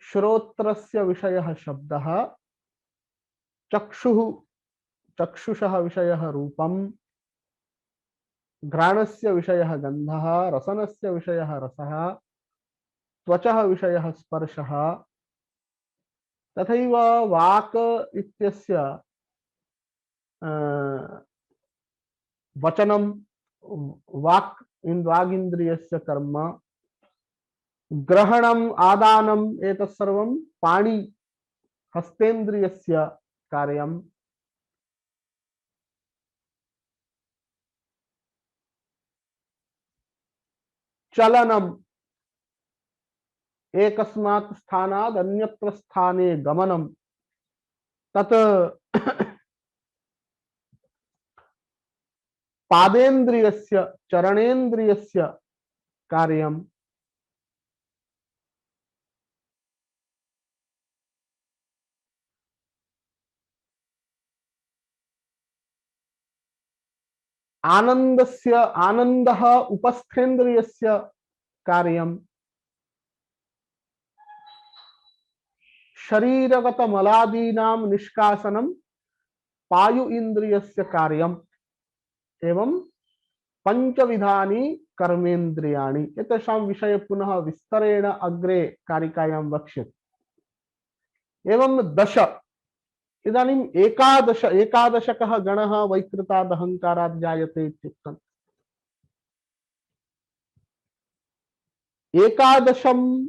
श्रोत्रस्य विषयः शब्दः, चक्षुः चक्षुषः विषयः रूपम्, घ्राणस्य विषयः गन्धः, रसनस्य विषयः रसः, त्वचः विषयः स्पर्शः, तथैव वाक् इत्यस्य वचनं, वागिन्द्रियस्य कर्म, ग्रहणम् आदानम् एतत् सर्वं पाणि हस्तेन्द्रियस्य कार्यम्। चलनम् एकस्मात् स्थानात् अन्यत्र स्थाने गमनम्, तत् पादेन्द्रियस्य चरणेन्द्रियस्य कार्यम्। आनन्दस्य आनन्दः उपस्थेन्द्रियस्य कार्यम्। शरीरगत मलादीनां निष्कासनं पायु इन्द्रियस्य कार्यम्। एवं पंचविधानि कर्मेन्द्रियाणि। एतेषां विषये पुनः विस्तरेण अग्रे कारिकायां वक्ष्यते। एवं दश। इदानीम् एकादशकः गणः वैकृताद् अहङ्कारात् जायते इत्युक्तम्। एकादशं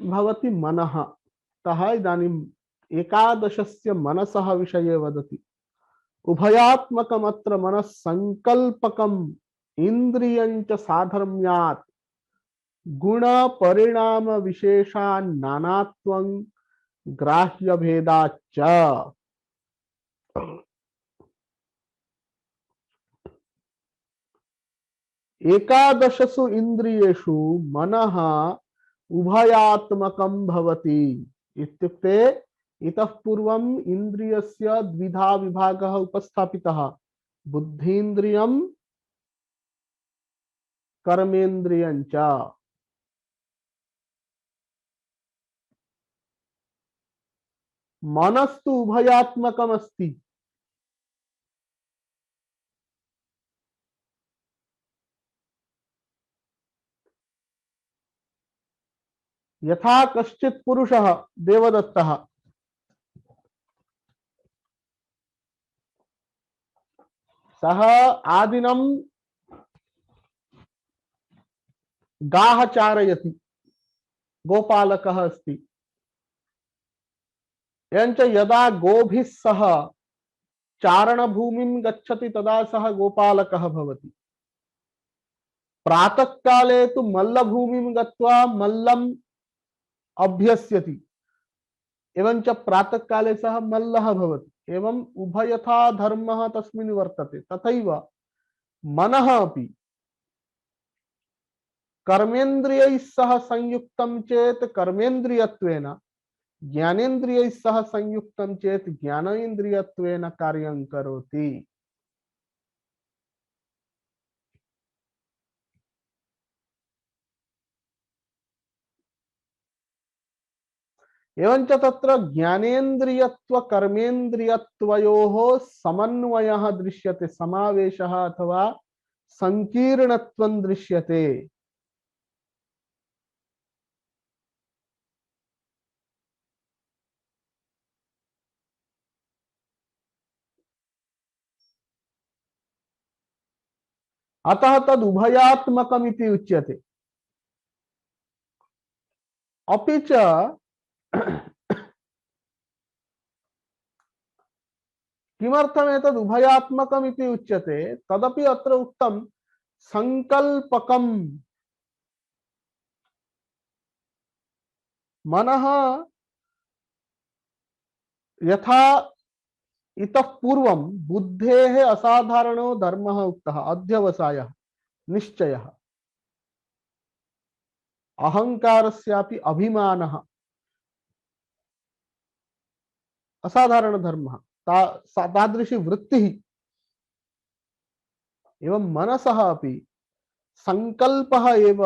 भवति मनः। अतः इदानीम् एकादशस्य मनसः विषये वदति। उभयात्मकमत्र मनः संकल्पकम् इन्द्रियञ्च साधर्म्यात् गुण परिणाम विशेषान् नानात्वं ग्राह्य भेदाच्च। एकादशसु इन्द्रियेषु मनः उभयात्मकं भवति। इत्युक्ते इतः पूर्वम् इन्द्रियस्य द्विधा विभागः उपस्थापितः, बुद्धीन्द्रियं कर्मेन्द्रियं च। मनस्तु उभयात्मकम् अस्ति। यथा कश्चित् पुरुषः देवदत्तः सः आदिनं गाः चारयति, गोपालकः अस्ति। एवञ्च यदा गोभिः सह चारणभूमिं गच्छति तदा सः गोपालकः भवति। प्रातःकाले तु मल्लभूमिं गत्वा मल्लम् अभ्यस्यति, एवञ्च प्रातःकाले सः मल्लः भवति। एवम् उभयथा धर्मः तस्मिन् वर्तते। तथैव मनः अपि कर्मेन्द्रियैः सह संयुक्तं चेत् कर्मेन्द्रियत्वेन, ज्ञानेन्द्रियैः सह संयुक्तं चेत् ज्ञानेन्द्रियत्वेन कार्यं करोति। एवञ्च तत्र ज्ञानेन्द्रियत्व कर्मेन्द्रियत्वयोः समन्वयः दृश्यते, समावेशः अथवा संकीर्णत्वं दृश्यते। अतः तद् उभयात्मकमिति उच्यते। अपि च किमर्थम् एतद् उभयात्मकमिति उच्यते, तदपि अत्र उक्तं संकल्पकम्। मनः यथा इतः पूर्वं बुद्धेः असाधारणो धर्मः उक्तः, अध्यवसायः, निश्चयः, अहंकारस्यापि अभिमानः, असाधारण धर्मः, तादृशी वृत्तिः। एवं मनसः अपि संकल्पः एव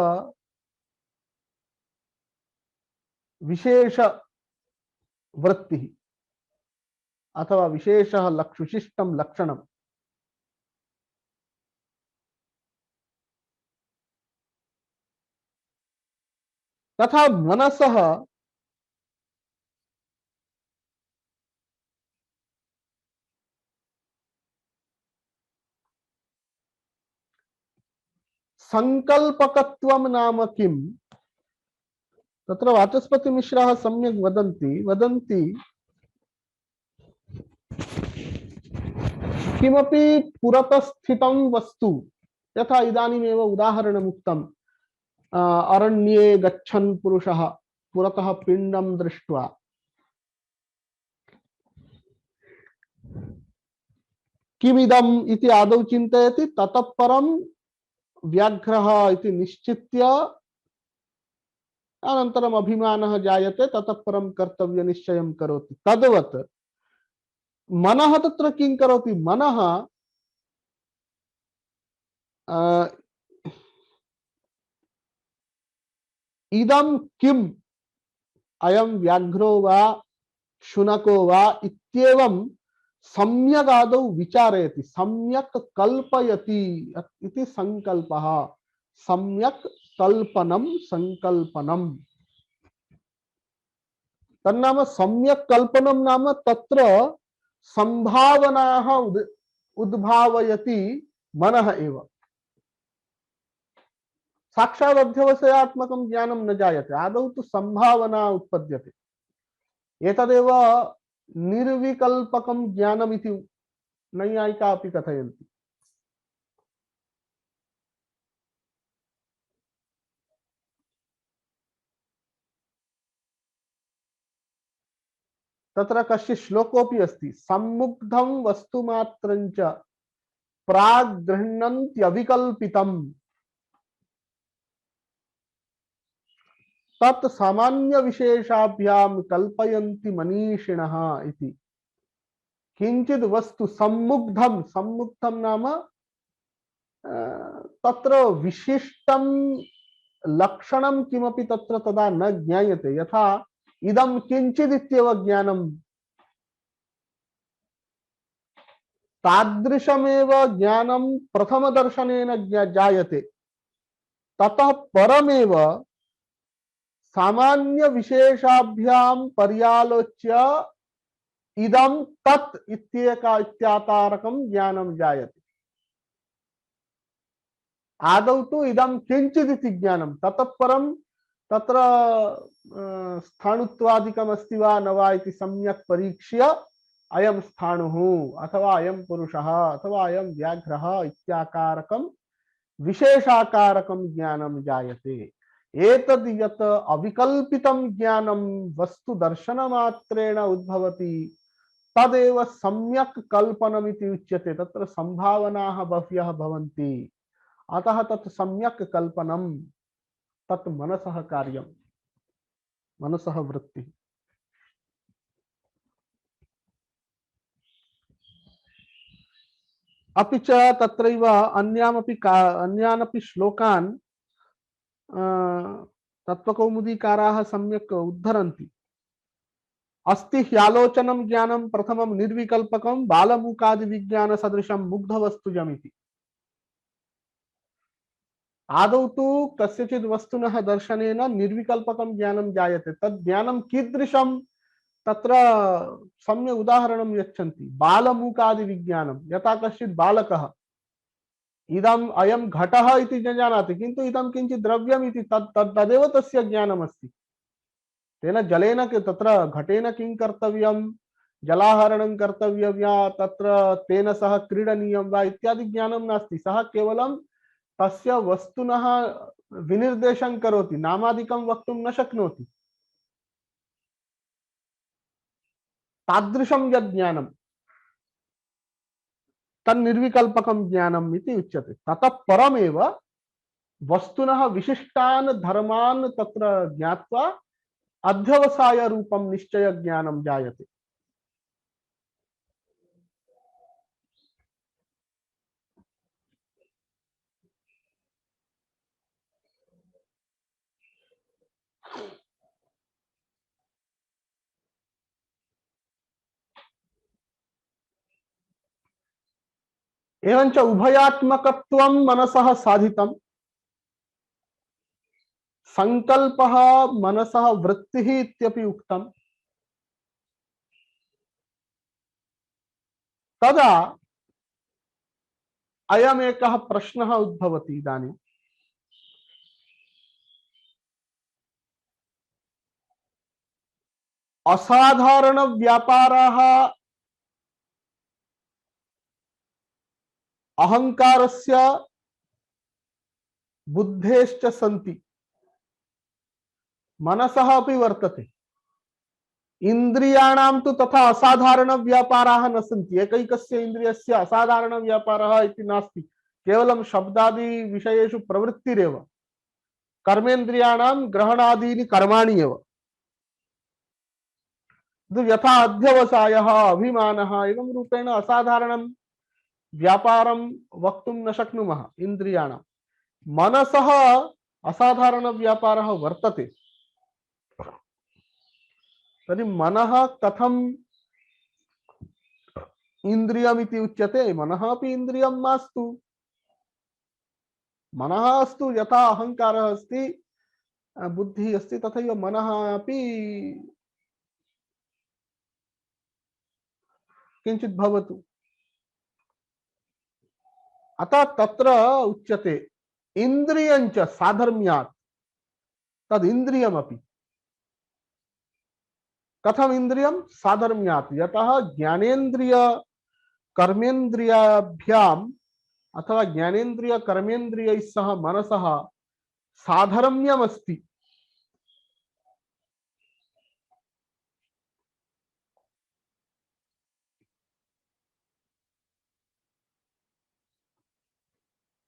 विशेष वृत्तिः अथवा विशेषः विशिष्टं लक्षणम्। तथा मनसः संकल्पकत्वं नाम किम्? तत्र वाचस्पतिमिश्रः सम्यक् वदन्ति किमपि पुरतस्थितं वस्तु, यथा इदानीमेव उदाहरणम् उक्तम्, अरण्ये गच्छन् पुरुषः पुरतः पिण्डं दृष्ट्वा किमिदम् इति आदौ चिन्तयति, ततः परं व्याघ्रः इति निश्चित्य अनन्तरम् अभिमानः जायते, ततः परं कर्तव्यनिश्चयं करोति। तद्वत् मनः तत्र किं करोति? मनः इदं किम्, अयं व्याघ्रो वा शुनको वा इत्येवं सम्यक् आदौ विचारयति, सम्यक् कल्पयति इति संकल्पः। सम्यक् कल्पनं संकल्पनम्। तन्नाम सम्यक् कल्पनं नाम तत्र संभावनाः उद्भावयति मनः एव। साक्षात् अध्यवसायात्मकं ज्ञानं न जायते, आदौ तु संभावना उत्पद्यते। एतदेव निर्विकल्पकं ज्ञानमिति नैयायिका अपि कथयन्ति। तत्र कश्चित् श्लोकोऽपि अस्ति, सम्मुग्धं वस्तुमात्रञ्च प्राग्गृह्णन्त्यविकल्पितम् तत् सामान्य विशेषाभ्यां कल्पयन्ति मनीषिणः इति। किंचित् वस्तु सम्मुग्धं, सम्मुग्धं नाम तत्र विशिष्टं लक्षणं किमपि तत्र तदा न ज्ञायते। यथा इदं किंचिदित्येव ज्ञानं, तादृशमेव ज्ञानं प्रथमदर्शनेन जायते। ततः परमेव सामान्य विशेषाभ्याम पर्यालोच्य इदं तत् इत्याकारकं ज्ञानं जायते। आदौ तु इदं किंचिदिति ज्ञानं, ततः परं तत्र स्थाणुत्वादिकम् अस्ति वा न वा इति सम्यक् परीक्ष्य अयं स्थाणुः अथवा अयं पुरुषः अथवा अयं व्याघ्रः इत्याकारकं विशेषाकारकं ज्ञानं जायते। एतद् यत् अविकल्पितं ज्ञानं वस्तु दर्शनमात्रेण उद्भवति तदेव सम्यक् कल्पनमिति उच्यते। तत्र संभावनाः बह्व्यः भवन्ति, अतः तत् सम्यक् कल्पनं, तत् मनसः कार्यं, मनसः वृत्तिः। अपि च तत्रैव अन्यानपि श्लोकान् तत्त्वकौमुदीकाराः सम्यक् उद्धरन्ति। अस्ति ह्यालोचनं ज्ञानं प्रथमं निर्विकल्पकं बालमूकादि विज्ञान सदृशं मुग्धवस्तुजमिति। आदौ तु कस्यचित् वस्तुनः दर्शनेन निर्विकल्पकं ज्ञानं जायते। तद् ज्ञानं कीदृशं तत्र सम्यक् उदाहरणं यच्छन्ति। बालमूकादि विज्ञानं, यथा कश्चित् बालकः इदम् अयं घटः इति न जानाति, किन्तु इदं किञ्चित् द्रव्यम् इति तदेव तस्य ज्ञानमस्ति। तेन जलेन तत्र घटेन किं कर्तव्यं, जलाहरणं कर्तव्यं या तत्र तेन सह क्रीडनीयं वा इत्यादि ज्ञानं नास्ति। सः केवलं तस्य वस्तुनः विनिर्देशं करोति, नामादिकं वक्तुं न शक्नोति। तादृशं यद् ज्ञानं तन्निर्विकल्पकं ज्ञानम् इति उच्यते। ततः परमेव वस्तुनः विशिष्टान् धर्मान् तत्र ज्ञात्वा अध्यवसाय रूपं निश्चय ज्ञानं जायते। एवंच उभयात्मकत्वं मनसः साधितं, संकल्पः मनसः वृत्तिः इत्यपि उक्तम्। तदा अयमेकः प्रश्नः उद्भवति इदानीं। असाधारण व्यापाराः अहंकारस्य बुद्धेश्च सन्ति, मनसः अपि वर्तते। इंद्रियाणां तु तथा असाधारण व्यापाराः न सन्ति। एकैकस्य इन्द्रियस्य असाधारण व्यापारः इति नास्ति, केवलं शब्दादि विषयेषु प्रवृत्तिरेव। कर्मेन्द्रियाणां ग्रहणादीनि कर्माणि एव। यथा अध्यवसायः अभिमानः एवं रूपेण असाधारणं व्यापारं वक्तुं न शक्नुमः इन्द्रियाणां। मनसः असाधारण व्यापारः वर्तते। तर्हि मनः कथम् इन्द्रियमिति उच्यते? मनः अपि इन्द्रियं मास्तु। मनः अस्तु, यथा अहंकारः अस्ति, बुद्धिः अस्ति, तथैव मनः अपि किंचित् भवतु। अतः तत्र उच्यते इन्द्रियञ्च साधर्म्यात्, तद् इन्द्रियमपि। कथम इंद्रियम? साधर्म्यात्। यतः ज्ञानेन्द्रिय कर्मेन्द्रियाभ्याम अथवा ज्ञानेन्द्रिय कर्मेन्द्रियैः सह मनसः साधर्म्यमस्ति।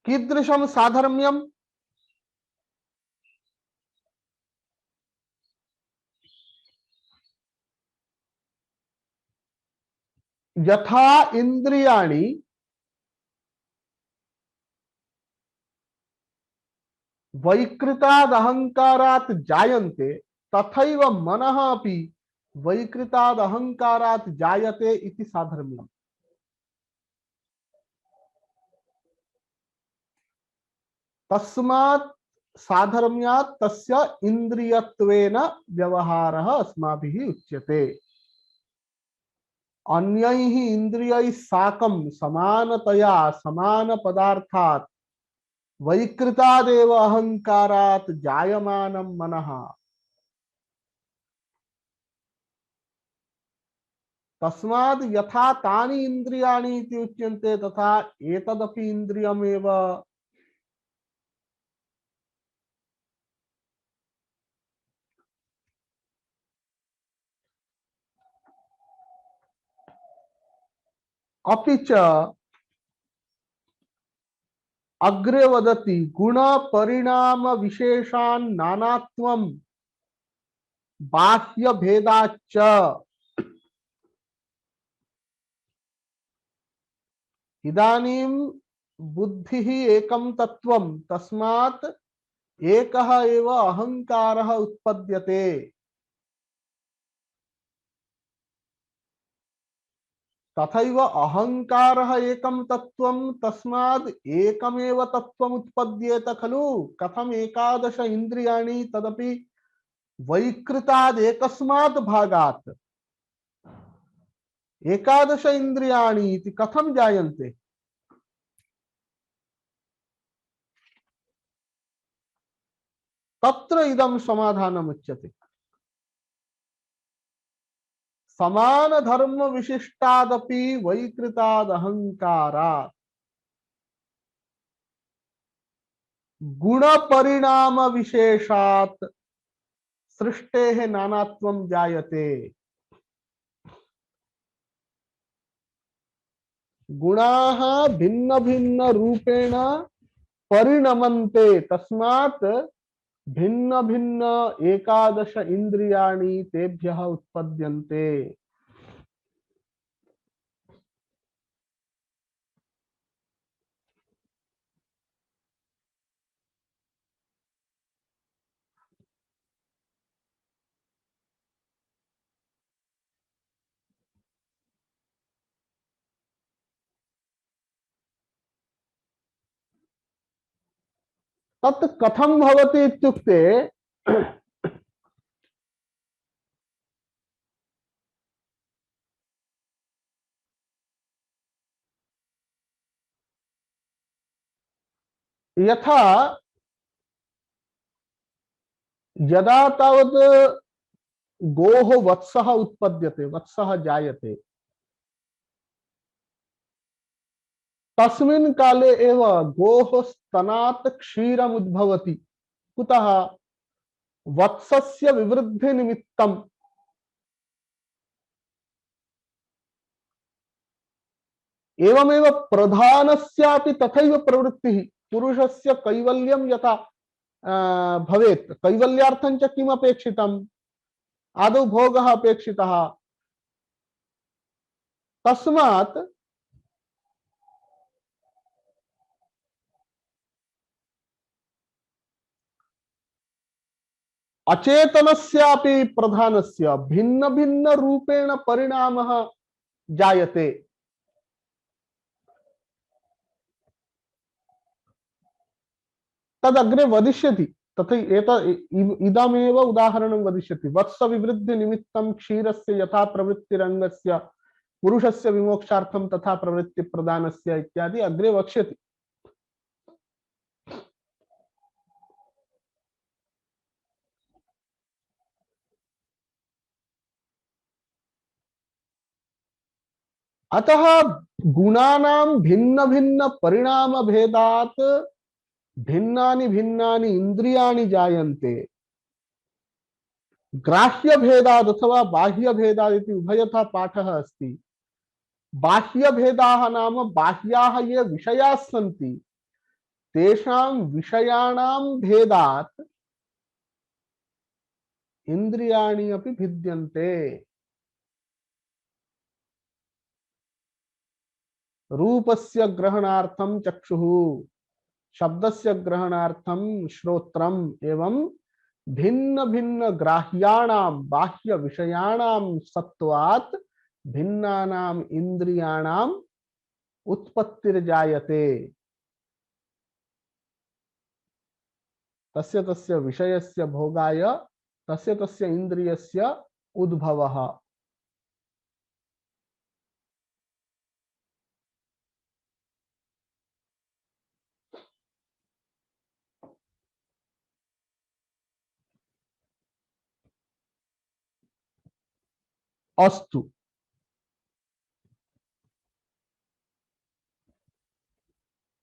कीदृशं साधर्म्यम्? यथा इंद्रियाणि वैकृताद् अहंकारात् जायन्ते, तथैव मनः अपि वैकृताद् अहंकारात् जायते इति साधर्म्यम्। तस्मात् साधर्म्यात् तस्य इन्द्रियत्वेन व्यवहारः अस्माभिः उच्यते। अन्यैः इन्द्रियैः साकं समानतया समानपदार्थात् वैकृतादेव अहंकारात् जायमानं मनः तस्माद् यथा तानि इन्द्रियाणि इति उच्यन्ते तथा एतदपि इन्द्रियमेव। अपि च अग्रे वदति गुण परिणाम विशेषान् नानात्वं बाह्य भेदाच्च। इदानीं बुद्धिः एकं तत्त्वं तस्मात् एकः एव अहंकारः उत्पद्यते। तथैव अहंकारः एकं तत्त्वं तस्माद् एकमेव तत्त्वम् उत्पद्येत खलु। कथम एकादश इन्द्रियाणि तदपि वैकृताद् एकस्मात् भागात् एकादश इन्द्रियाणि इति कथम जायन्ते। तत्र इदं समाधानम् उच्यते। समान धर्म विशिष्टादपि वैकृताद् अहंकारात् गुण परिणाम विशेषात् सृष्टेः नानात्वं जायते। गुणाः भिन्न भिन्न रूपेण परिणमन्ते तस्मात् भिन्न भिन्न एकादश इंद्रियाणि तेभ्यः उत्पद्यन्ते। तत् कथं भवति इत्युक्ते यथा यदा तावत् गोः वत्सः उत्पद्यते वत्सः जायते तस्मिन् काले एव गोः स्तनात् क्षीरम् उद्भवति। कुतः? वत्सस्य विवृद्धि निमित्तम्। एवमेव प्रधानस्यापि तथैव प्रवृत्तिः। पुरुषस्य कैवल्यं यथा भवेत् कैवल्यार्थं च किम् अपेक्षितम्? आदौ भोगः अपेक्षितः। तस्मात् अचेतनस्यापि प्रधानस्य भिन्न भिन्न रूपेण परिणामः जायते। तदग्रे वदिष्यति। तथा इदमेव उदाहरणं वदिष्यति। वत्स विवृद्धि निमित्तं क्षीरस्य यथा प्रवृत्तिरङ्गस्य पुरुषस्य विमोक्षार्थं तथा प्रवृत्ति प्रदानस्य इत्यादि अग्रे वक्ष्यति। अतः गुणानां भिन्न भिन्न परिणाम भेदात् भिन्नानि भिन्नानि इंद्रियाणि जायन्ते। ग्राह्य भेदात् अथवा बाह्य भेदात् इति उभयथा पाठः अस्ति। बाह्य भेदाः नाम बाह्याः ये विषयाः सन्ति तेषां विषयाणां भेदात् इंद्रियाणि अपि भिद्यन्ते। रूपस्य ग्रहणार्थं चक्षुः, शब्दस्य ग्रहणार्थं श्रोत्रम् एवं भिन्न भिन्न ग्राह्याणां बाह्य विषयाणां सत्वात् भिन्नानां इंद्रियाणाम् उत्पत्तिर्जायते। तस्य तस्य विषयस्य भोगाय तस्य तस्य इन्द्रियस्य उद्भवः। अस्तु,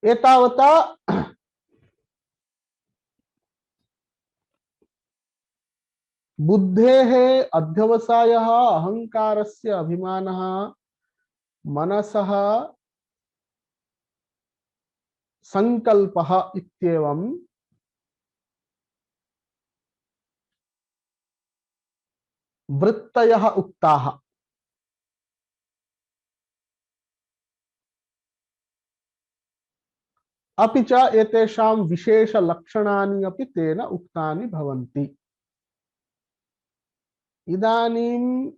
एतावता बुद्धेः अध्यवसायः अहंकारस्य अभिमानः मनसः संकल्पः इत्येवं वृत्तयः उक्ताः। अपि च एतेषां विशेषलक्षणानि अपि तेन उक्तानि भवन्ति। इदानीम्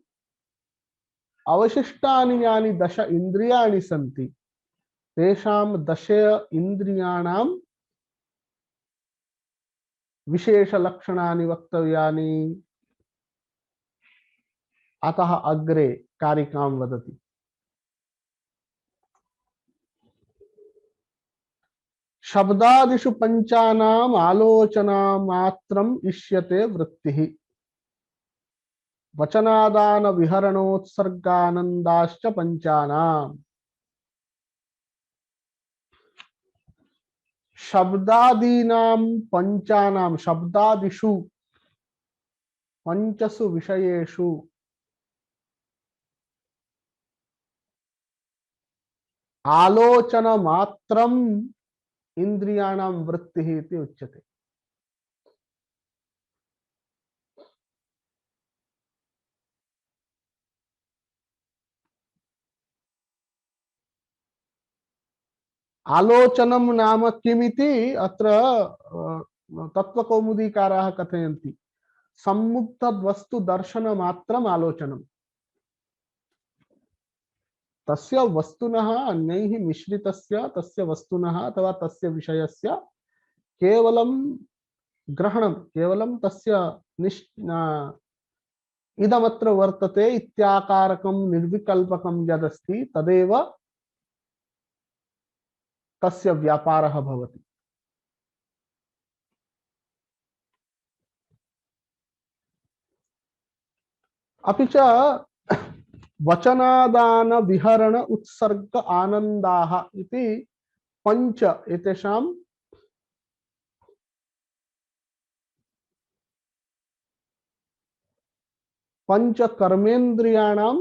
अवशिष्टानि यानि 10 इन्द्रियाणि सन्ति तेषां 10 इन्द्रियाणां विशेषलक्षणानि वक्तव्यानि। अतः अग्रे कारिकां वदति। शब्दादिषु पंचानाम् आलोचना मात्रम् इष्यते वृत्तिः। वचनादान विहरणोत्सर्गानन्दाश्च पंचानाम्। शब्दादीनां पंचानां, शब्दादिषु पंचसु विषयेषु आलोचन मात्रम् इंद्रियाणां वृत्तिः इति उच्यते। आलोचनं नाम किमिति अत्र तत्त्वकौमुदीकाराः कथयन्ति। सम्मुक्तवस्तु दर्शन मात्रम् आलोचनम्। तस्य वस्तुनः अन्यैः मिश्रितस्य तस्य वस्तुनः अथवा तस्य विषयस्य केवलं ग्रहणं, केवलं तस्य इदमत्र वर्तते इत्याकारकं निर्विकल्पकं यदस्ति तदेव तस्य व्यापारः भवति। अपि च वचनादान विहरण उत्सर्ग आनन्दाः इति पंच एतेषां पंच कर्मेन्द्रियाणां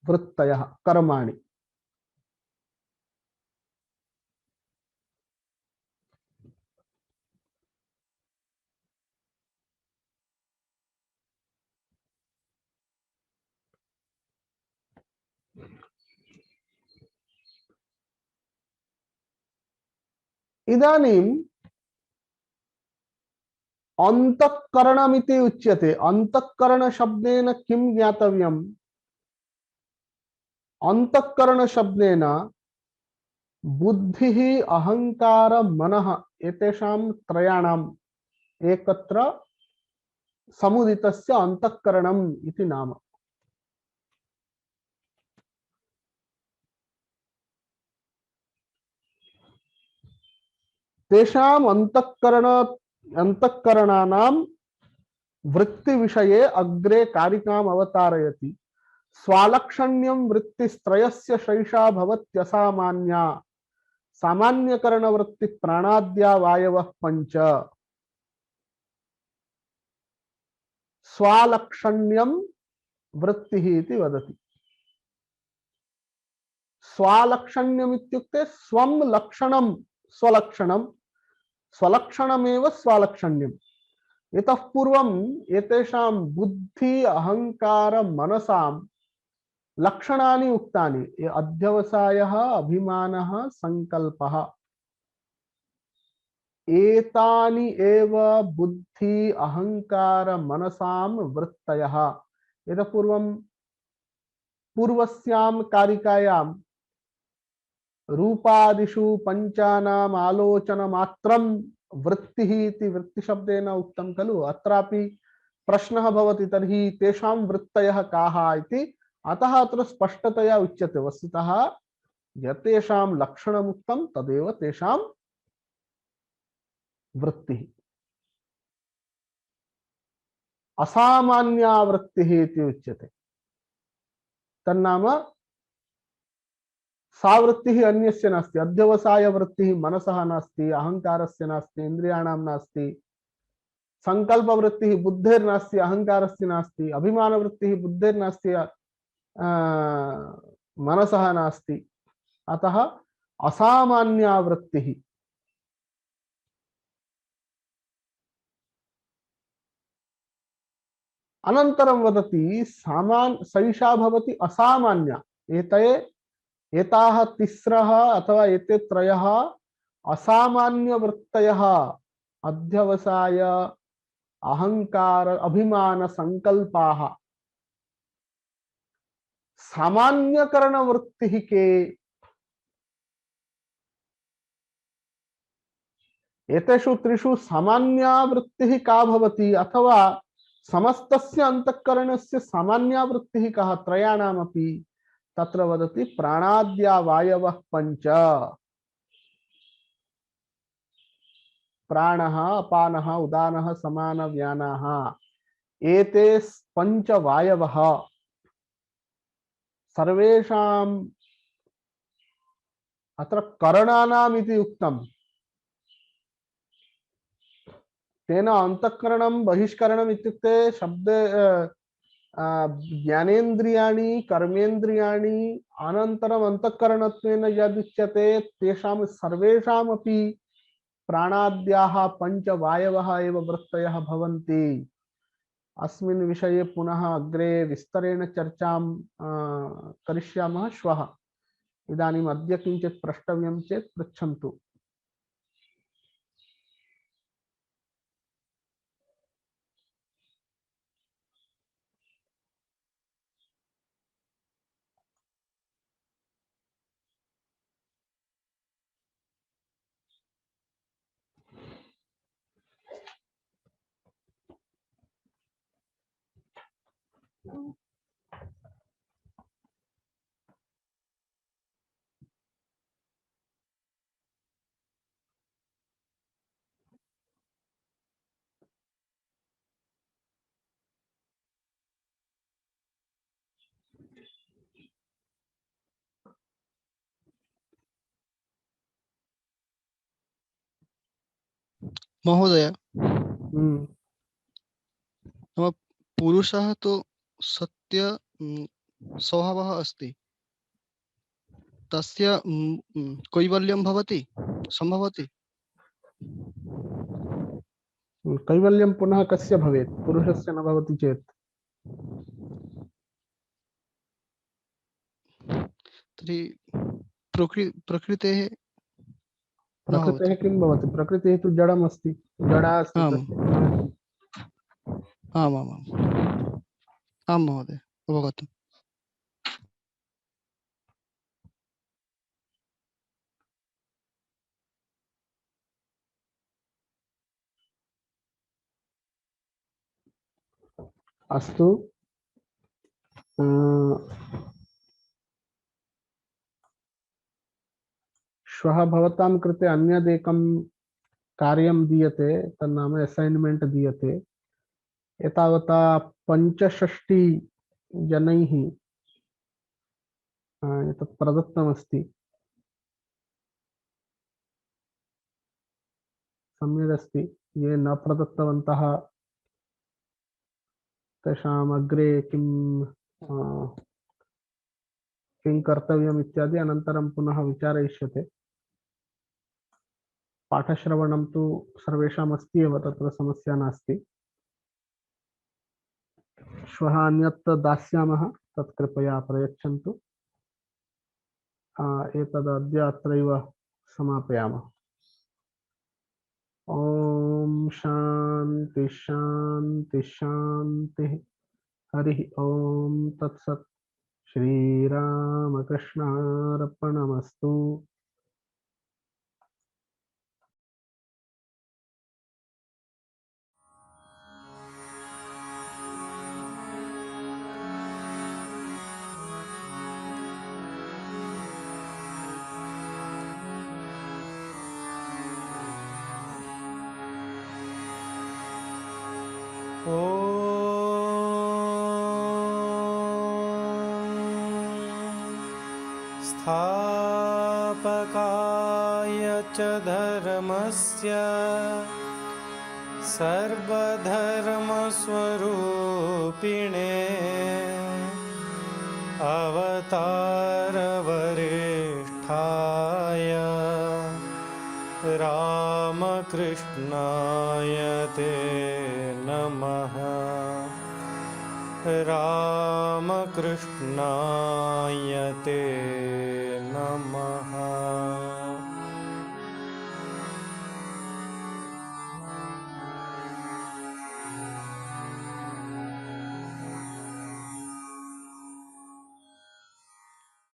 वृत्तयः कर्माणि। इदानीं अंतःकरणमिति उच्यते। अंतःकरण शब्देन किं ज्ञातव्यम्? अंतःकरण शब्देन बुद्धिः अहंकार मनः एतेषां त्रयाणाम् एकत्र समुदितस्य अंतःकरणम् इति नाम। तेषाम् अंतःकरणानां वृत्ति विषये अग्रे कारिकाम् अवतारयति। स्वालक्षण्यं वृत्तिस्त्रयस्य शैषा भवत्यसामान्या। सामान्यकरण वृत्ति प्राणाद्या वायवः पंच। स्वालक्षण्यं वृत्तिः इति वदति। स्वालक्षण्यम् इत्युक्ते स्वं लक्षणं स्वलक्षणं, स्वलक्षणमेव स्वालक्षण्यम्। इतः पूर्वम् एतेषां बुद्धि अहंकार मनसां लक्षणानि उक्तानि। अध्यवसायः अभिमानः संकल्पः एतानि एव बुद्धि अहंकार मनसां वृत्तयः। इतः पूर्वं पूर्वस्यां कारिकायां रूपादिषु पंचानाम् आलोचन मात्रम् वृत्तिः इति वृत्तिशब्देन उक्तं खलु, अत्रापि प्रश्नः भवति तर्हि तेषां वृत्तयः काः इति। अतः अत्र स्पष्टतया उच्यते वस्तुतः यतेषां लक्षणमुक्तं तदेव तेषां वृत्तिः। असामान्या वृत्तिः इति उच्यते। तन्नाम सा वृत्तिः अन्यस्य नास्ति। अध्यवसाय वृत्तिः मनसः नास्ति, अहंकारस्य नास्ति, इन्द्रियाणां नास्ति। संकल्प वृत्तिः बुद्धेर्नास्ति, अहंकारस्य नास्ति। अभिमान वृत्तिः बुद्धेर्नास्ति, मनसः नास्ति। अतः असामान्या वृत्तिः। अनन्तरं वदति सैषा भवति असामान्या। एताः तिस्रः अथवा एते त्रयः असामान्य वृत्तयः अध्यवसाय अहंकार अभिमान संकल्पाः सामान्यकरण वृत्तिः के। एतेषु त्रिषु सामान्या वृत्तिः का भवति अथवा समस्तस्य अंतःकरणस्य सामान्या वृत्तिः कः त्रयाणामपि। तत्र वदति प्राणाद्या वायवः पञ्च। प्राणः अपानः उदानः समान व्यानः एते पञ्च वायवः सर्वेषाम् अत्र करणानाम् इति उक्तम्। तेन अंतःकरणं बहिष्करणम् इत्युक्ते शब्दे ज्ञानेन्द्रियाणि कर्मेन्द्रियाणि अनन्तरम् अंतःकरणत्वेन यदुच्यते तेषां सर्वेषामपि प्राणाद्याः पञ्च वायवः एव वृत्तयः भवन्ति। अस्मिन् विषये पुनः अग्रे विस्तरेण चर्चां करिष्यामः श्वः। इदानीम् अद्य किञ्चित् प्रष्टव्यं चेत् पृच्छन्तु। महोदय, नाम पुरुषः तो सत्य स्वभावः अस्ति, तस्य कैवल्यं भवति सम्भवति। कैवल्यं पुनः कस्य भवेत्? पुरुषस्य न भवति चेत् तर्हि प्रकृतेः न प्रकृतेः भवति। किं भवति? प्रकृतिः तु जडम् अस्ति, जडा अस्ति आम् तस्य किं भवति? आम् आम् आम् आं महोदय, अवगतम्। अस्तु। श्वः भवतां कृते अन्यदेकं कार्यं दीयते, तन्नाम असैन्मेण्ट् दीयते। एतावता 65 जनैः एतत् प्रदत्तमस्ति। सम्यगस्ति। ये न प्रदत्तवन्तः तेषाम् अग्रे किं कर्तव्यम् इत्यादि अनन्तरं पुनः विचारयिष्यते। पाठश्रवणं तु सर्वेषाम् अस्ति एव, तत्र समस्या नास्ति। श्वः अन्यत् दास्यामः, तत् कृपया प्रयच्छन्तु। एतद् अद्य अत्रैव समापयामः। ॐ शान्ति शान्ति शान्तिः। हरिः ॐ तत्सत्। श्रीरामकृष्णार्पणमस्तु। संस्थापकाय च धर्मस्य सर्वधर्मस्वरूपिणे अवतारवरिष्ठाय रामकृष्णाय ते नमः। रामकृष्णाय ते नमः।